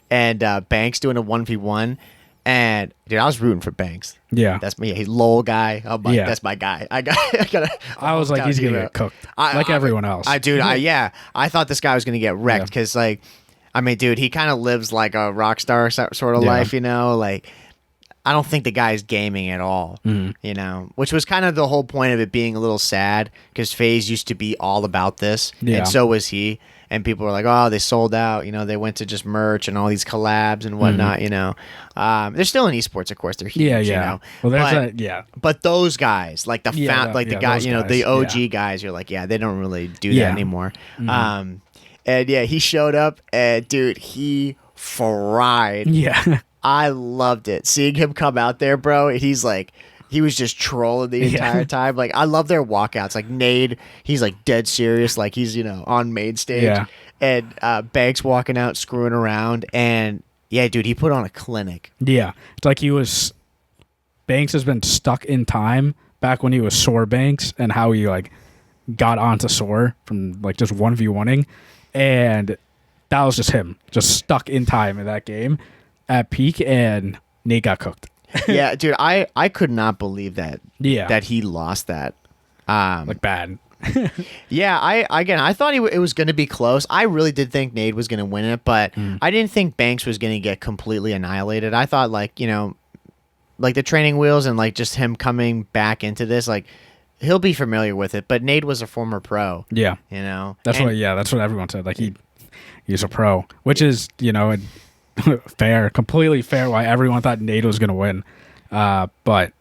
and Banks doing a 1v1. And dude, I was rooting for Banks. Yeah, that's me. He's Lowell guy. I'm like, that's my guy. I was like, he's gonna get cooked, like everyone else. I thought this guy was gonna get wrecked because, like, I mean, dude, he kind of lives like a rock star sort of life, you know. Like, I don't think the guy's gaming at all, you know, which was kind of the whole point of it being a little sad because FaZe used to be all about this, and so was he. And people were like, oh, they sold out. You know, they went to just merch and all these collabs and whatnot, you know. They're still in esports, of course. They're huge, you know. Well, there's But those guys, like the the guys, you know, the OG guys, you're like, they don't really do that anymore. And he showed up and, dude, he fried. Yeah. I loved it. Seeing him come out there, bro, he's like... He was just trolling the entire time. Like, I love their walkouts. Like, Nade, he's, like, dead serious. Like, he's, you know, on main stage. Yeah. And Banks walking out, screwing around. And, yeah, dude, he put on a clinic. Yeah. It's like Banks has been stuck in time back when he was Soar Banks and how he, like, got onto Soar from, like, just 1v1ing. And that was just him. Just stuck in time in that game at peak. And Nate got cooked. Yeah, dude, I could not believe that. Yeah, that he lost that. Like bad. Yeah, I thought it was going to be close. I really did think Nade was going to win it, but I didn't think Banks was going to get completely annihilated. I thought, like, you know, like the training wheels and like just him coming back into this, like he'll be familiar with it. But Nade was a former pro. Yeah, you know, that's what everyone said. Like he's a pro, which is, you know. Fair, completely fair. Why everyone thought Nate was gonna win, but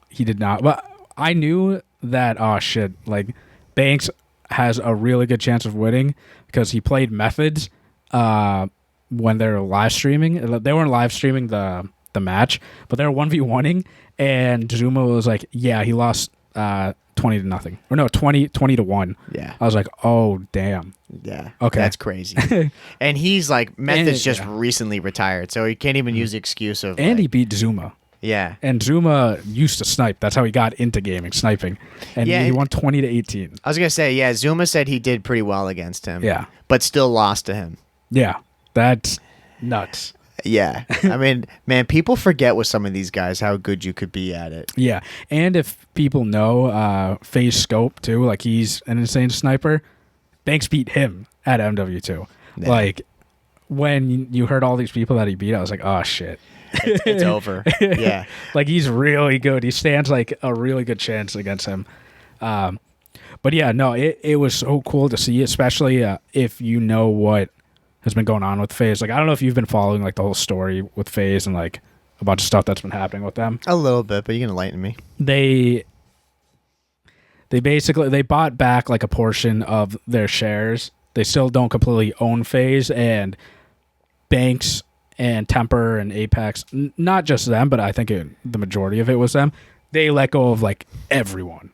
he did not. But I knew that. Oh shit! Like Banks has a really good chance of winning because he played Methods when they were live streaming. They weren't live streaming the match, but they were 1v1ing, and Zuma was like, "Yeah, he lost 20-0, or no, 20-1." Yeah, I was like, "Oh damn." Yeah. Okay. That's crazy. And he's like, Method's just recently retired, so he can't even use the excuse of. And he beat Zuma. Yeah. And Zuma used to snipe. That's how he got into gaming, sniping. And he won 20-18. I was gonna say, yeah, Zuma said he did pretty well against him. Yeah. But still lost to him. Yeah. That's nuts. Yeah. I mean, man, people forget with some of these guys how good you could be at it. Yeah. And if people know FaZe Scope too, like he's an insane sniper. Banks beat him at MW2. Yeah. Like, when you heard all these people that he beat, I was like, oh, shit. It's over. Yeah. Like, he's really good. He stands, like, a really good chance against him. But, yeah, no, it was so cool to see, especially if you know what has been going on with FaZe. Like, I don't know if you've been following, like, the whole story with FaZe and, like, a bunch of stuff that's been happening with them. A little bit, but you can enlighten me. They basically bought back like a portion of their shares. They still don't completely own FaZe, and Banks and Temper and Apex, not just them, but I think the majority of it was them. They let go of like everyone,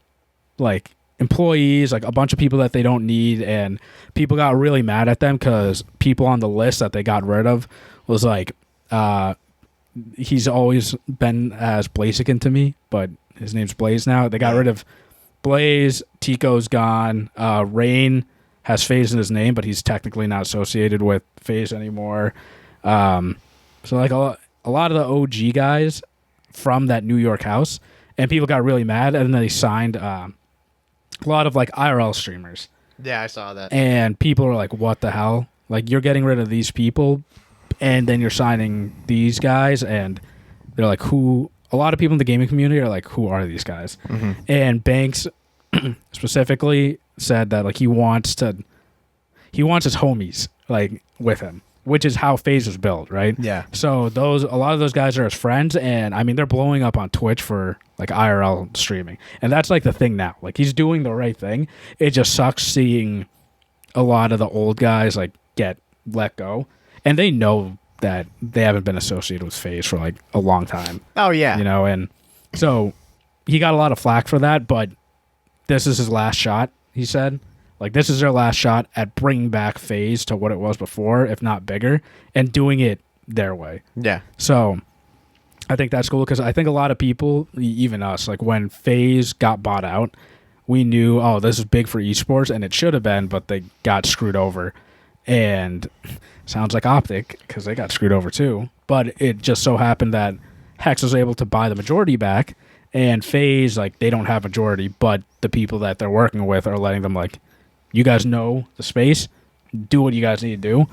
like employees, like a bunch of people that they don't need, and people got really mad at them because people on the list that they got rid of was like, he's always been as Blaziken to me, but his name's Blaze now. They got rid of Blaze, Tico's gone. Rain has FaZe in his name, but he's technically not associated with FaZe anymore. So like a lot of the OG guys from that New York house, and people got really mad, and then they signed a lot of like IRL streamers. Yeah, I saw that. And people are like, "What the hell? Like, you're getting rid of these people, and then you're signing these guys," and they're like, "Who?" A lot of people in the gaming community are like, "Who are these guys?" Mm-hmm. And Banks specifically said that like he wants his homies like with him, which is how FaZe was built, right? Yeah. So a lot of those guys are his friends, and I mean they're blowing up on Twitch for like IRL streaming, and that's like the thing now. Like he's doing the right thing. It just sucks seeing a lot of the old guys like get let go, and they know that they haven't been associated with FaZe for like a long time. Oh yeah. You know, and so he got a lot of flack for that, but this is his last shot, he said. Like, this is their last shot at bringing back FaZe to what it was before, if not bigger, and doing it their way. Yeah. So I think that's cool because I think a lot of people, even us, like when FaZe got bought out, we knew, oh, this is big for esports, and it should have been, but they got screwed over. And sounds like Optic because they got screwed over too. But it just so happened that Hex was able to buy the majority back, and FaZe, like, they don't have majority, but the people that they're working with are letting them, like, you guys know the space, do what you guys need to do.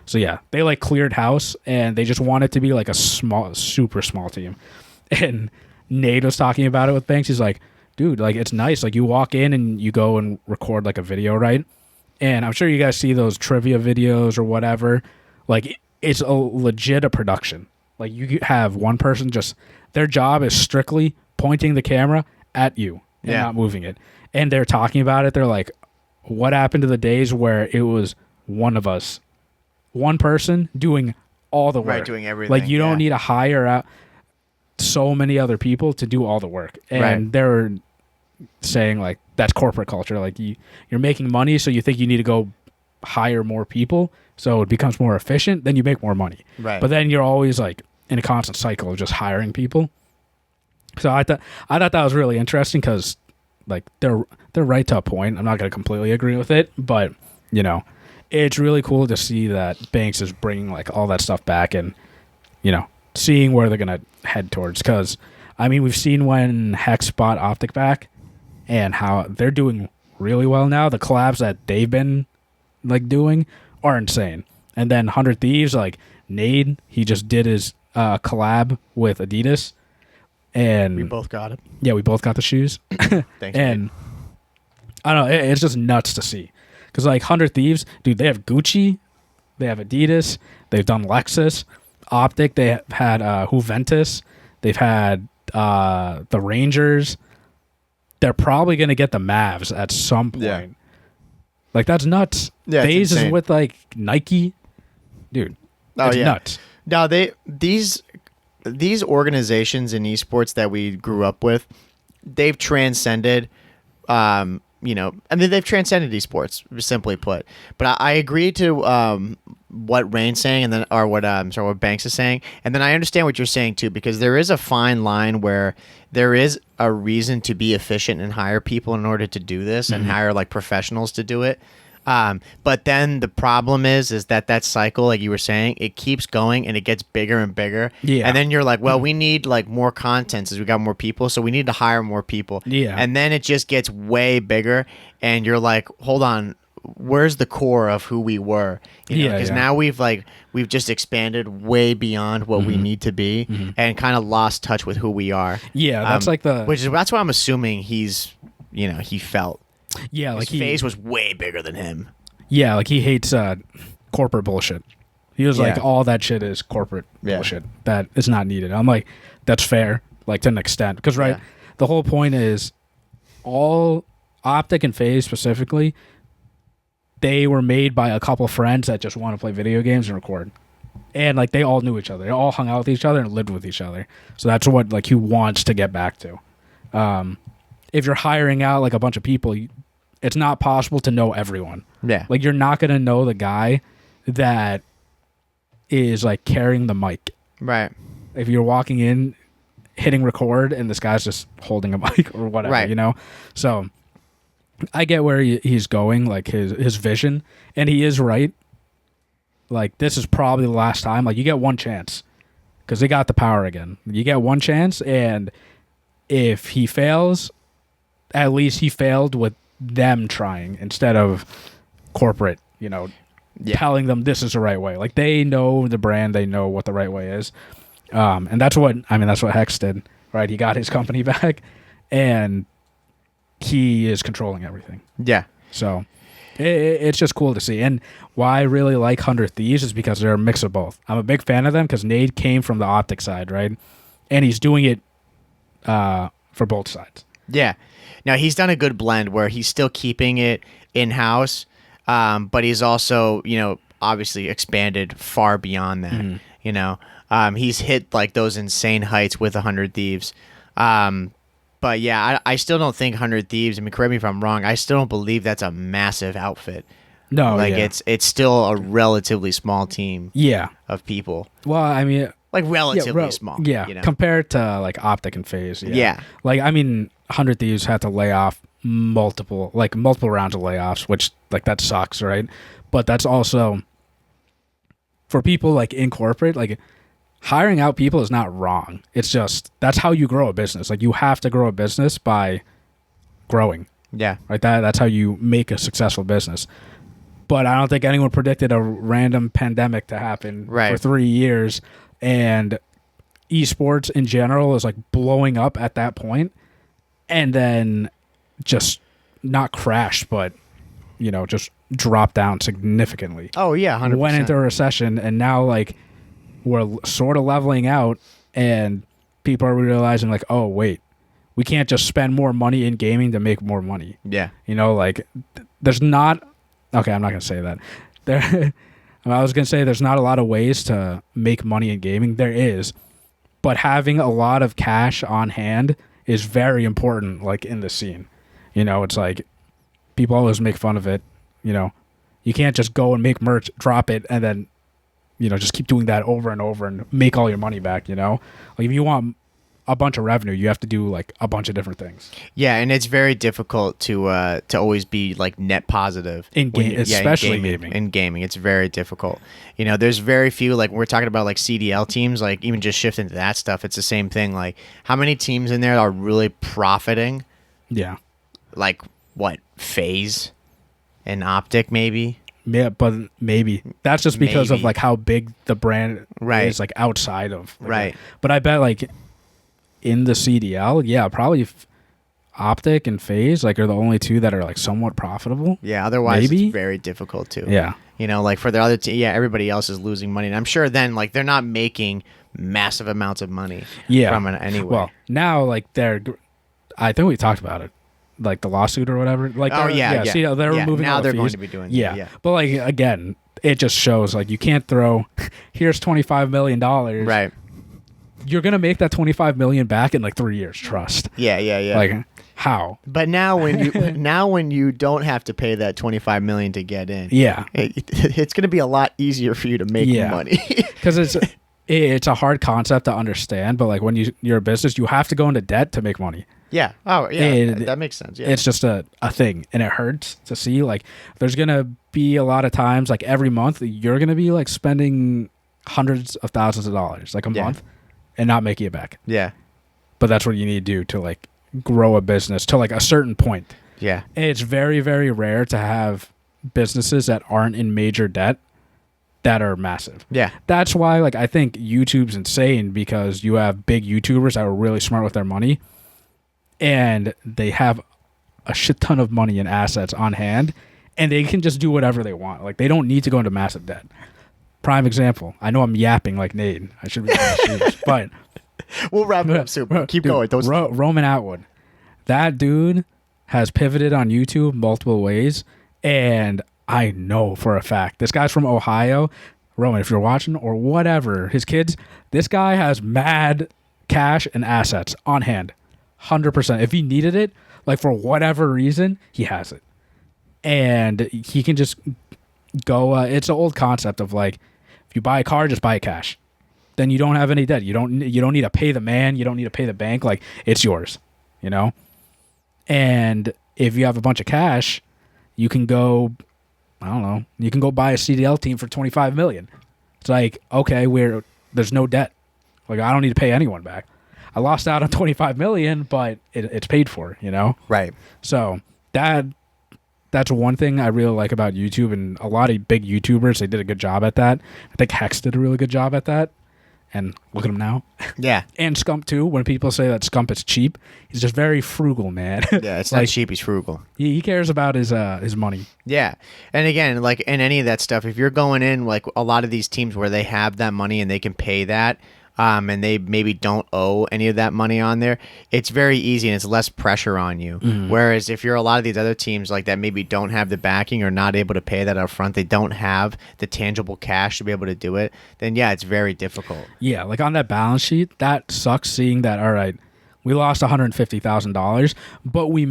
So yeah, they like cleared house, and they just want it to be like a small, super small team. And Nate was talking about it with Banks. He's like, dude, like, it's nice. Like, you walk in and you go and record like a video, right? And I'm sure you guys see those trivia videos or whatever. Like, it's a legit production. Like, you have one person just, their job is strictly pointing the camera at you and not moving it. And they're talking about it. They're like, what happened to the days where it was one of us, one person doing all the work? Right, doing everything. Like, you don't need to hire out so many other people to do all the work. And they're saying, like, that's corporate culture. Like, you're making money, so you think you need to go hire more people so it becomes more efficient, then you make more money. Right. But then you're always, like, in a constant cycle of just hiring people. So I thought that was really interesting because, like, they're right to a point. I'm not going to completely agree with it, but, you know, it's really cool to see that Banks is bringing, like, all that stuff back and, you know, seeing where they're going to head towards. Because, I mean, we've seen when Hex bought Optic back and how they're doing really well now. The collabs that they've been, like, doing are insane. And then 100 Thieves, like, Nade, he just did his collab with Adidas. And we both got it. Yeah, we both got the shoes. Thanks. And Nate. I don't know, it's just nuts to see. Because, like, 100 Thieves, dude, they have Gucci, they have Adidas, they've done Lexus, Optic, they have had Juventus, they've had the Rangers. They're probably going to get the Mavs at some point. Yeah. Like, that's nuts. Yeah, FaZe is with, like, Nike. Dude, that's nuts. No, these organizations in esports that we grew up with, they've transcended, you know, I mean, they've transcended esports, simply put. But I agree to what Rain's saying, and then, or what what Banks is saying, and then I understand what you're saying too, because there is a fine line where there is a reason to be efficient and hire people in order to do this, and hire like professionals to do it. But then the problem is that cycle, like you were saying, it keeps going and it gets bigger and bigger. Yeah. And then you're like, well, we need like more content as we got more people, so we need to hire more people. Yeah. And then it just gets way bigger, and you're like, hold on, where's the core of who we were? You know, because now we've just expanded way beyond what we need to be, and kind of lost touch with who we are. Yeah, that's that's what I'm assuming he felt. Yeah, like his FaZe was way bigger than him. Yeah, like he hates corporate bullshit. He was like, all that shit is corporate bullshit that is not needed. I'm like, that's fair, like to an extent, because the whole point is all Optic and FaZe specifically, they were made by a couple friends that just want to play video games and record, and like they all knew each other. They all hung out with each other and lived with each other. So that's what like he wants to get back to. If you're hiring out like a bunch of people, it's not possible to know everyone. Yeah. Like, you're not going to know the guy that is like carrying the mic. Right. If you're walking in, hitting record, and this guy's just holding a mic or whatever, you know? So I get where he's going, like his vision, and he is right. Like, this is probably the last time. Like, you get one chance because they got the power again. You get one chance, and if he fails, at least he failed with them trying instead of corporate, you know, telling them this is the right way. Like, they know the brand, they know what the right way is. And that's what Hex did, right? He got his company back, and he is controlling everything. Yeah. So it's just cool to see. And why I really like 100 Thieves is because they're a mix of both. I'm a big fan of them because Nade came from the Optic side, right? And he's doing it for both sides. Yeah. Now, he's done a good blend where he's still keeping it in-house, but he's also, you know, obviously expanded far beyond that. You know, he's hit like those insane heights with 100 Thieves. But yeah, I still don't think 100 Thieves. I mean, correct me if I'm wrong. I still don't believe that's a massive outfit. No, like yeah. it's still a relatively small team. Yeah. Of people. Well, I mean, like relatively small. Yeah, you know? Compared to like Optic and FaZe. Yeah. Like I mean, 100 Thieves had to lay off multiple rounds of layoffs, which like that sucks, right? But that's also for people like in corporate, like hiring out people is not wrong. It's just that's how you grow a business. Like you have to grow a business by growing. Yeah. Right. That's how you make a successful business. But I don't think anyone predicted a random pandemic to happen for 3 years, and esports in general is like blowing up at that point, and then just not crash, but just drop down significantly. Oh yeah, 100%. Went into a recession, and now like we're sort of leveling out, and people are realizing like, oh wait, we can't just spend more money in gaming to make more money. Yeah. Like there's not. Okay, I'm not gonna say that. I was gonna say there's not a lot of ways to make money in gaming. There is, but having a lot of cash on hand is very important. Like in the scene, it's like people always make fun of it. You can't just go and make merch, drop it, and then just keep doing that over and over and make all your money back. Like if you want a bunch of revenue, you have to do like a bunch of different things. Yeah, and it's very difficult to always be like net positive in game, especially gaming. In gaming, it's very difficult. There's very few, like we're talking about like CDL teams, like even just shifting to that stuff, it's the same thing. Like how many teams in there are really profiting? Yeah. Like what, FaZe and Optic maybe? Yeah, but maybe that's just because of like how big the brand is like outside of But I bet like in the CDL, yeah, probably Optic and FaZe like are the only two that are like somewhat profitable. Yeah, otherwise it's very difficult to. Yeah. Like for the other everybody else is losing money. And I'm sure then like they're not making massive amounts of money from it anyway. Well, now like I think we talked about it. Like the lawsuit or whatever. Like see, they're removing now all the they're going fees. to be doing yeah. But like again, it just shows like you can't throw here's $25 million. Right. You're gonna make that $25 million back in like 3 years. Trust. Yeah. Like how? But now when you don't have to pay that $25 million to get in, it's gonna be a lot easier for you to make money because it's a hard concept to understand. But like when you're a business, you have to go into debt to make money. Yeah. Oh yeah. That makes sense. Yeah. It's just a thing, and it hurts to see. Like there's gonna be a lot of times, like every month, you're gonna be like spending hundreds of thousands of dollars like a month. And not making it back. Yeah. But that's what you need to do to like grow a business to like a certain point. Yeah. And it's very, very rare to have businesses that aren't in major debt that are massive. Yeah. That's why like I think YouTube's insane, because you have big YouTubers that are really smart with their money and they have a shit ton of money and assets on hand, and they can just do whatever they want. Like they don't need to go into massive debt. Prime example. I know I'm yapping like Nate. I should be doing shoes, but we'll wrap it up soon. Keep going. Roman Atwood. That dude has pivoted on YouTube multiple ways, and I know for a fact this guy's from Ohio. Roman, if you're watching or whatever, his kids, this guy has mad cash and assets on hand. 100%. If he needed it, like for whatever reason, he has it. And he can just go, it's an old concept of like, if you buy a car, just buy it cash. Then you don't have any debt. You don't need to pay the man. You don't need to pay the bank. Like it's yours, And if you have a bunch of cash, you can go, I don't know, you can go buy a CDL team for $25 million. It's like, okay, there's no debt. Like I don't need to pay anyone back. I lost out on $25 million, but it's paid for, Right. So that's one thing I really like about YouTube, and a lot of big YouTubers, they did a good job at that. I think Hex did a really good job at that. And look at him now. Yeah. And Scump too. When people say that Scump is cheap, he's just very frugal, man. Yeah, it's like, not cheap, he's frugal. He cares about his money. Yeah. And again, like in any of that stuff, if you're going in like a lot of these teams where they have that money and they can pay that, and they maybe don't owe any of that money on there, it's very easy and it's less pressure on you. Whereas if you're a lot of these other teams like that maybe don't have the backing or not able to pay that up front, they don't have the tangible cash to be able to do it, then yeah, it's very difficult. Yeah, like on that balance sheet, that sucks seeing that, all right, we lost $150,000, but we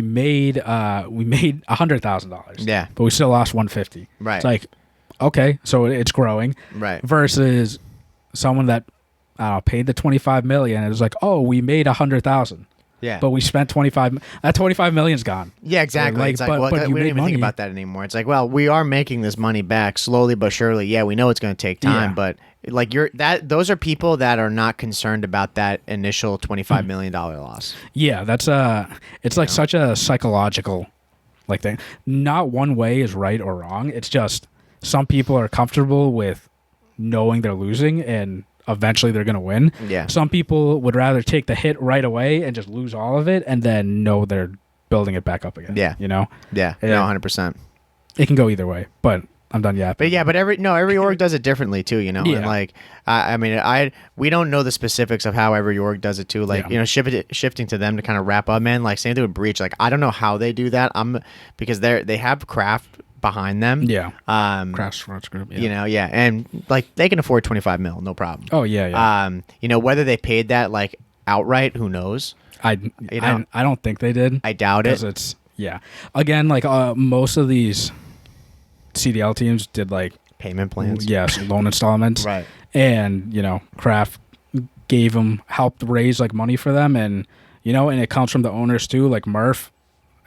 made $100,000. Yeah. But we still lost 150. Right. It's like, okay, so it's growing. Right. Versus someone that paid the $25 million and it was like, oh, we made $100,000. Yeah. But we spent 25. That 25 million's gone. Yeah, exactly. Like, it's like, well, we don't even think about that anymore. It's like, well, we are making this money back slowly but surely. Yeah, we know it's going to take time, but like those are people that are not concerned about that initial $25 million loss. Yeah, that's it's like such a psychological like thing. Not one way is right or wrong. It's just some people are comfortable with knowing they're losing and eventually they're going to win. Yeah. Some people would rather take the hit right away and just lose all of it and then know they're building it back up again. Yeah. You know? Yeah. No, 100%. It can go either way, but I'm done yet. But yeah, but every org does it differently too, you know. Yeah. And like, we don't know the specifics of how every org does it too. Like, you know, shifting to them to kind of wrap up, man. Like, same thing with Breach. Like, I don't know how they do that. Because they have Craft behind them. Yeah. Craft Sports Group. Yeah. You know, yeah, and like they can afford 25 mil, no problem. Oh yeah. You know, whether they paid that like outright, who knows? I don't think they did. I doubt it. It's again, like most of these CDL teams did like payment plans. Yes, loan installments. Right. And, you know, Kraft helped raise like money for them, and you know, and it comes from the owners too, like Murph,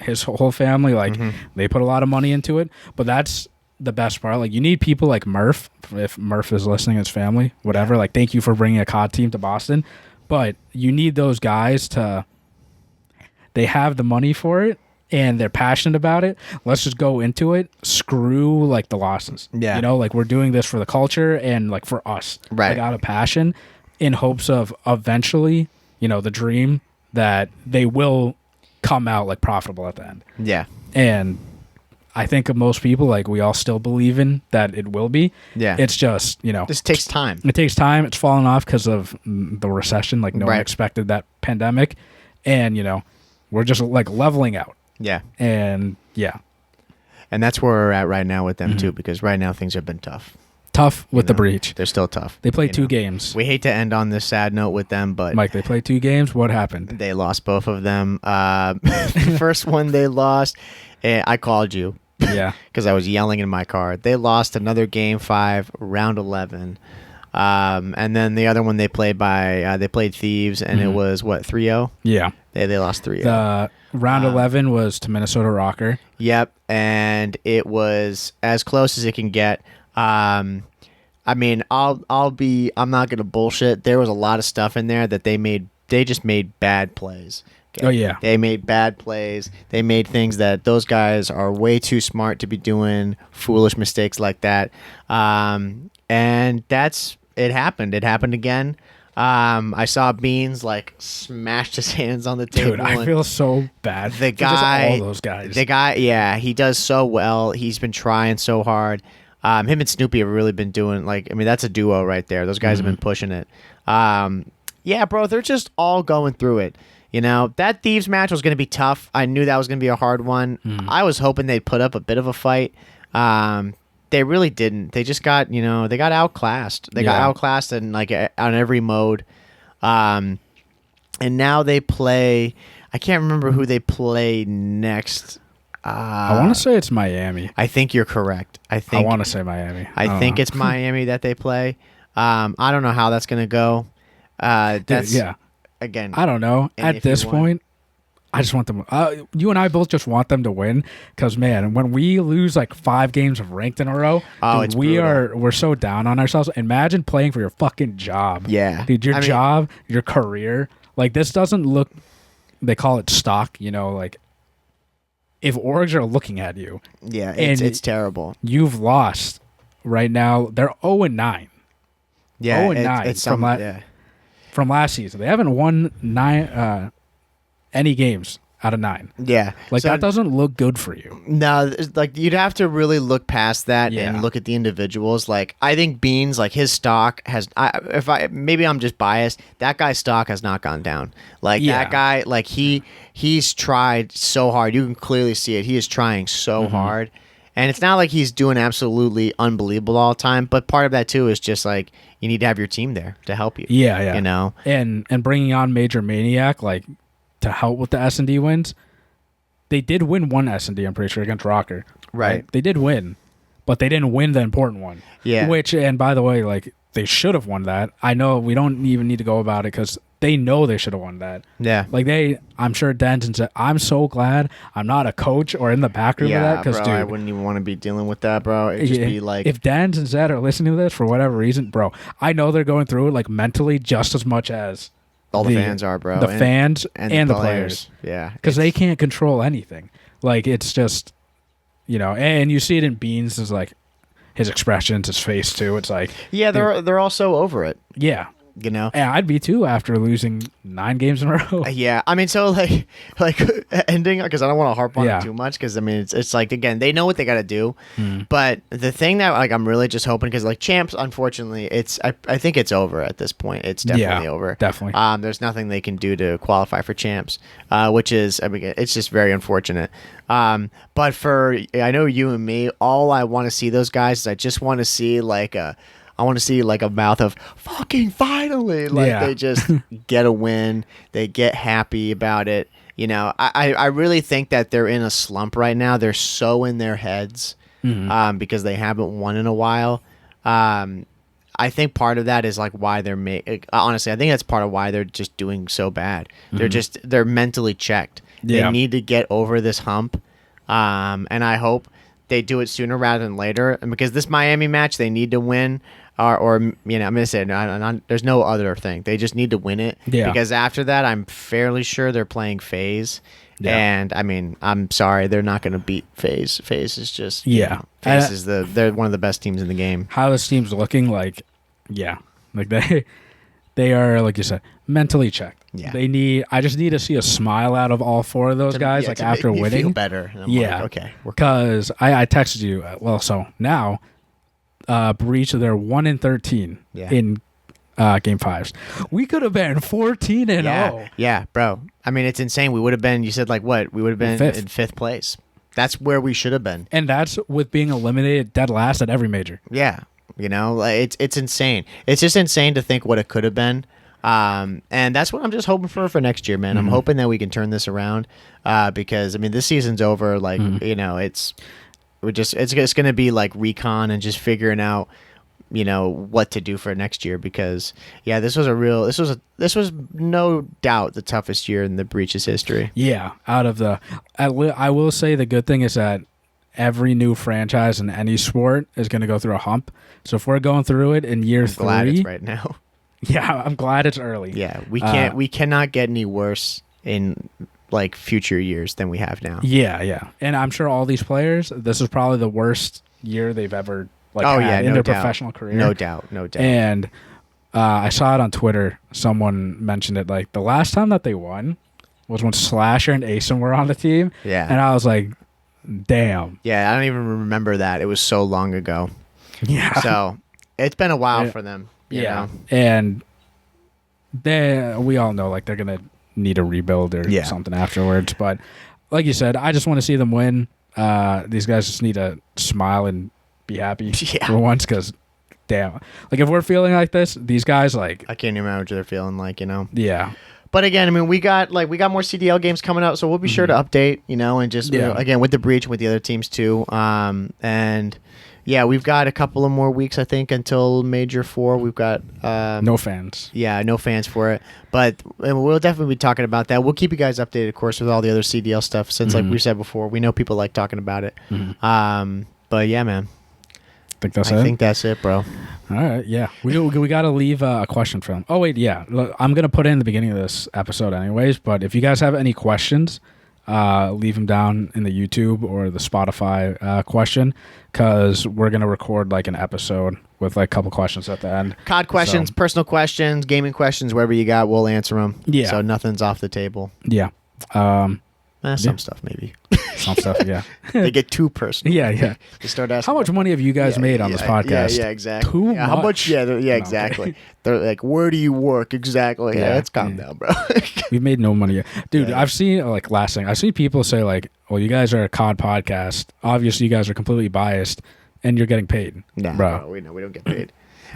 his whole family, like they put a lot of money into it. But that's the best part. Like, you need people like Murph, if Murph is listening, his family, whatever, like thank you for bringing a COD team to Boston. But you need those guys they have the money for it and they're passionate about it. Let's just go into it. Screw like the losses. Yeah. You know, like we're doing this for the culture and like for us. Right. Like out of passion, in hopes of eventually, you know, the dream that they will come out like profitable at the end. Yeah. And I think of most people, like we all still believe in that it will be. Yeah. It's just, you know, this takes time. It takes time. It's fallen off because of the recession. Like no one expected that pandemic. And, you know, we're just like leveling out. Yeah. And yeah. And that's where we're at right now with them too, because right now things have been tough. Tough with the Breach. They're still tough. They played 2 games. We hate to end on this sad note with them, but Mike, they played 2 games. What happened? They lost both of them. The first one they lost, I called you. Yeah. Because I was yelling in my car. They lost another game 5, round 11. And then the other one they played they played Thieves, and it was what, 3-0? Yeah. They lost 3-0. The round 11 was to Minnesota Rocker. Yep, and it was as close as it can get. I mean, I'm not gonna bullshit. There was a lot of stuff in there that they just made bad plays. Okay? Oh yeah, they made bad plays. They made things that those guys are way too smart to be doing foolish mistakes like that. And it happened. It happened again. I saw Beans like smashed his hands on the table. Dude, I feel so bad. The guy, all those guys. The guy, yeah, he does so well. He's been trying so hard. Him and Snoopy have really been doing that's a duo right there. Those guys have been pushing it. Yeah, bro, they're just all going through it. You know, that Thieves match was going to be tough. I knew that was going to be a hard one. I was hoping they'd put up a bit of a fight. They really didn't. They just got, they got outclassed. They got outclassed in on every mode. And now they play, I can't remember who they play next. I want to say it's Miami. I think you're correct. I want to say Miami. I think it's Miami that they play. I don't know how that's going to go. Again, I don't know. At this point, I just want them. You and I both just want them to win because, man, when we lose like 5 games of ranked in a row, dude, we're so down on ourselves. Imagine playing for your fucking job. Yeah, dude, your job, your career. Like, this doesn't look. They call it stock. Like if orgs are looking at you, yeah, it's terrible. You've lost right now. They're 0-9. Yeah, 0-9 from last season. They haven't won any games out of 9. Yeah. Like, So- that doesn't look good for you. No, like you'd have to really look past that Yeah. and look at the individuals. Like I think Beans, like his stock has. Maybe I'm just biased. That guy's stock has not gone down. Like Yeah. that guy, like he's tried so hard. You can clearly see it. He is trying so hard, and it's not like he's doing absolutely unbelievable all the time. But part of that too is just like you need to have your team there to help you. Yeah, yeah. You know, And bringing on Major Maniac, like, to help with the S&D wins. They did win one S&D, I'm pretty sure, against Rocker. Right. They did win, but they didn't win the important one. Yeah. Which, and by the way, like, they should have won that. I know we don't even need to go about it because they know they should have won that. Yeah. Like, I'm sure Denton said, I'm so glad I'm not a coach or in the back room of that. Because, bro, dude, I wouldn't even want to be dealing with that, bro. It'd just be like, if Dans and Zed are listening to this for whatever reason, bro, I know they're going through it, like, mentally just as much as all the fans are, bro. The fans and the players. Yeah. Because they can't control anything. Like, it's just, and you see it in Beans, is like his expressions, his face too. It's like, yeah, they're all so over it. Yeah. You know? Yeah, I'd be too after losing 9 games in a row. Yeah, I mean, so like ending, because I don't want to harp on Yeah. it too much, because I mean, it's like, again, they know what they got to do, but the thing that like I'm really just hoping, because like champs, unfortunately, I think it's over at this point. It's definitely over. Definitely. There's nothing they can do to qualify for champs, which is, I mean, it's just very unfortunate. But for, I know you and me, all I want to see those guys is I just want to see like a mouth of fucking finally. Like they just get a win. They get happy about it. You know, I really think that they're in a slump right now. They're so in their heads because they haven't won in a while. I think part of that is like why they're honestly, I think that's part of why they're just doing so bad. They're mentally checked. Yeah. They need to get over this hump. And I hope they do it sooner rather than later. And because this Miami match, they need to win. Or I'm going to say, there's no other thing. They just need to win it. Yeah. Because after that, I'm fairly sure they're playing FaZe. Yeah. And, I mean, I'm sorry, they're not going to beat FaZe. FaZe is just... Yeah. FaZe is they're one of the best teams in the game. How this team's looking, like, like they are, like you said, mentally checked. Yeah. I just need to see a smile out of all 4 of those guys, like, after make me winning. feel better. And I'm like, okay. Because I texted you, so now... Breach, they're 1-13 in game 5s. We could have been 14-0. Yeah, bro. I mean, it's insane. We would have been. You said like what? We would have been in 5th place. That's where we should have been. And that's with being eliminated dead last at every major. Yeah, you know, like, it's insane. It's just insane to think what it could have been. And that's what I'm just hoping for next year, man. I'm hoping that we can turn this around. Because I mean, this season's over. Like you know, it's going to be like recon and just figuring out, you know, what to do for next year. Because this was no doubt the toughest year in the Breach's history. Yeah, I will say the good thing is that every new franchise in any sport is going to go through a hump. So if we're going through it in year 3, glad it's right now. Yeah, I'm glad it's early. Yeah, we cannot get any worse in like future years than we have now. Yeah. And I'm sure all these players, this is probably the worst year they've ever had in their professional career. No doubt. And I saw it on Twitter. Someone mentioned it, like the last time that they won was when Slasher and Asen were on the team. Yeah. And I was like, damn. Yeah, I don't even remember that. It was so long ago. Yeah. So it's been a while for them. You know? And we all know like they're going to need a rebuild or something afterwards. But like you said, I just want to see them win. These guys just need to smile and be happy for once, because damn, like if we're feeling like this, these guys, like, I can't even imagine what they're feeling like, you know. Yeah. But again, I mean, we got more CDL games coming out, so we'll be sure to update, you know, and just again with the Breach and with the other teams too. And yeah, we've got a couple of more weeks, I think, until Major 4. We've got no fans. Yeah, no fans for it. But we'll definitely be talking about that. We'll keep you guys updated, of course, with all the other CDL stuff, since, like we said before, we know people like talking about it. But yeah, man. I think that's it, bro. All right, yeah. We got to leave a question for them. Oh, wait, yeah. Look, I'm going to put it in the beginning of this episode anyways, but if you guys have any questions, leave them down in the YouTube or the Spotify question, because we're going to record like an episode with like a couple questions at the end. COD questions, personal questions, gaming questions, wherever you got, we'll answer them. Yeah. So nothing's off the table. Yeah. Some stuff maybe. Some stuff, yeah. They get too personal. Yeah. They start asking, how much money have you guys made on this podcast? Yeah, exactly. Too much. How much? Yeah, exactly. They're like, where do you work exactly? Yeah, let's calm down, bro. We've made no money yet. Dude, I've seen, like, last thing, I've seen people say, like, well, you guys are a COD podcast. Obviously, you guys are completely biased, and you're getting paid. Nah, bro. We don't get paid.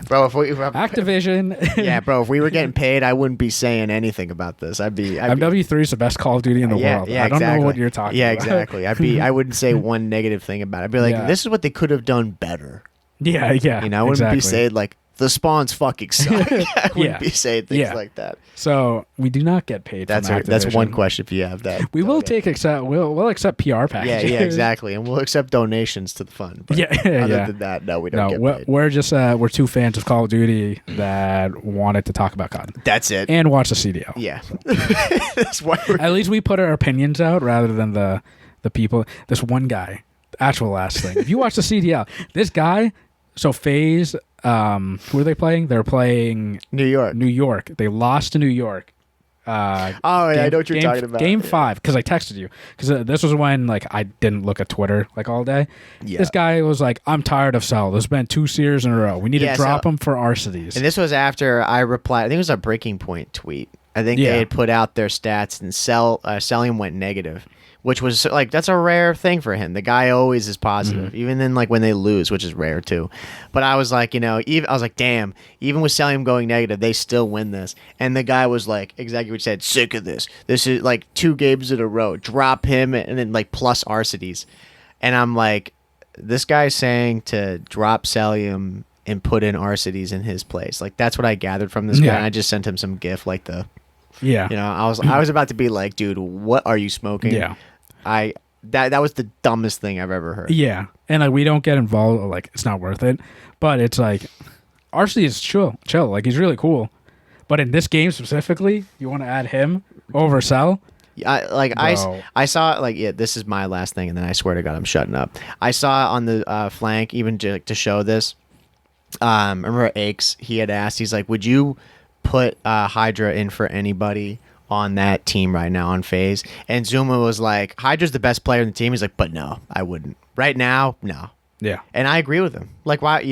Bro, if Activision. Yeah, bro, if we were getting paid, I wouldn't be saying anything about this. MW3 is the best Call of Duty in the world. Yeah, I don't know what you're talking about. Yeah, exactly. I wouldn't say one negative thing about it. I'd be like, this is what they could have done better. Yeah. You know, I wouldn't be saying, like, the spawns fucking suck. I wouldn't be saying things like that. So we do not get paid. That's one question if you have that. We'll accept PR packages. Yeah, exactly, and we'll accept donations to the fund. But other than that, no, we don't get paid. We're just we're two fans of Call of Duty that wanted to talk about COD. That's it. And watch the CDL. Yeah. That's why at least we put our opinions out rather than the people. This one guy. Actual last thing. If you watch the CDL, this guy. So FaZe, who are they playing? They're playing New York. They lost to New York. I know what you're talking about. Game 5, because I texted you. Because this was when, like, I didn't look at Twitter, like, all day. Yeah. This guy was like, I'm tired of Cell. There's been 2 series in a row. We need to drop him for Arcides. And this was after I replied. I think it was a Breaking Point tweet. I think they had put out their stats, and Cellium went negative. Which was like, that's a rare thing for him. The guy always is positive, even then, like, when they lose, which is rare too. But I was like, I was like, damn, even with Cellium going negative, they still win this. And the guy was like, exactly what you said, sick of this. This is like 2 games in a row. Drop him and then like plus Arcides. And I'm like, this guy's saying to drop Cellium and put in Arcides in his place. Like, that's what I gathered from this guy. And I just sent him some GIF, like I was about to be like, dude, what are you smoking? Yeah. That was the dumbest thing I've ever heard. Yeah, and like, we don't get involved. Like, it's not worth it. But it's like, Arcee is chill. Like, he's really cool. But in this game specifically, you want to add him over Cell? I saw, like, this is my last thing, and then I swear to God, I'm shutting up. I saw on the flank, even to show this. I remember Aches, he had asked, he's like, would you put Hydra in for anybody on that team right now on FaZe? And Zuma was like, Hydra's the best player in the team. He's like, but no, I wouldn't. Right now, no. Yeah. And I agree with him. Like, why,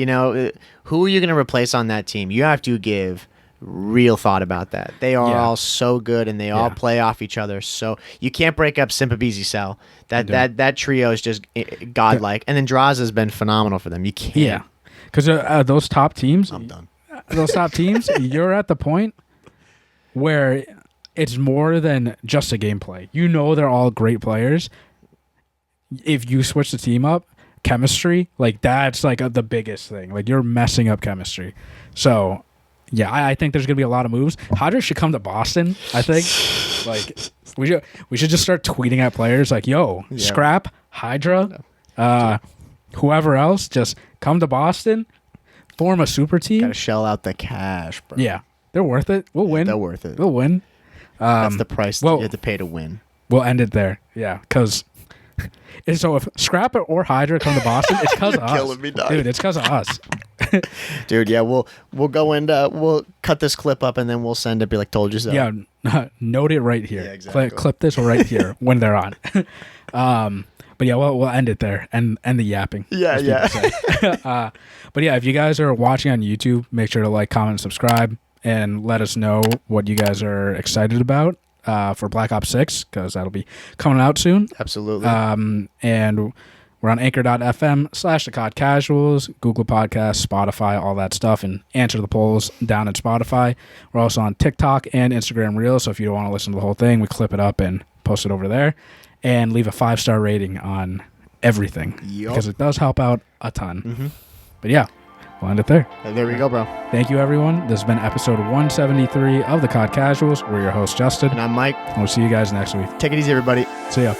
who are you going to replace on that team? You have to give real thought about that. They are all so good, and they all play off each other. So you can't break up Sympabeezy Cell. That trio is just godlike. And then Draza has been phenomenal for them. You can't. Yeah. Because those top teams. I'm done. Those top teams, you're at the point where it's more than just a gameplay. They're all great players. If you switch the team up, chemistry, like, that's like the biggest thing. Like, you're messing up chemistry. So, yeah, I think there's gonna be a lot of moves. Hydra should come to Boston. I think, like, we should just start tweeting at players like, "Yo, Scrap, Hydra, whoever else, just come to Boston, form a super team. Gotta shell out the cash, bro. Yeah, they're worth it. We'll win. They're worth it. We'll win." That's the price you have to pay to win. We'll end it there. Yeah, because so if Scrap or Hydra come to Boston, it's because of us. Killing me, dog. Dude, it's because of us. Dude, yeah, we'll go and we'll cut this clip up, and then we'll send it. Be like, told you so. Yeah, note it right here. Yeah, exactly. Clip this right here when they're on. But yeah, we'll end it there and the yapping. Yeah. But yeah, if you guys are watching on YouTube, make sure to like, comment, and subscribe. And let us know what you guys are excited about for Black Ops 6, because that'll be coming out soon. Absolutely. And we're on anchor.fm/the COD Casuals, Google Podcasts, Spotify, all that stuff, and answer the polls down at Spotify. We're also on TikTok and Instagram Reels, so if you don't want to listen to the whole thing, we clip it up and post it over there. And leave a 5-star rating on everything, because it does help out a ton. Mm-hmm. But yeah. We'll end it there. There we go, bro. Thank you, everyone. This has been episode 173 of the COD Casuals. We're your host, Justin. And I'm Mike. And we'll see you guys next week. Take it easy, everybody. See ya.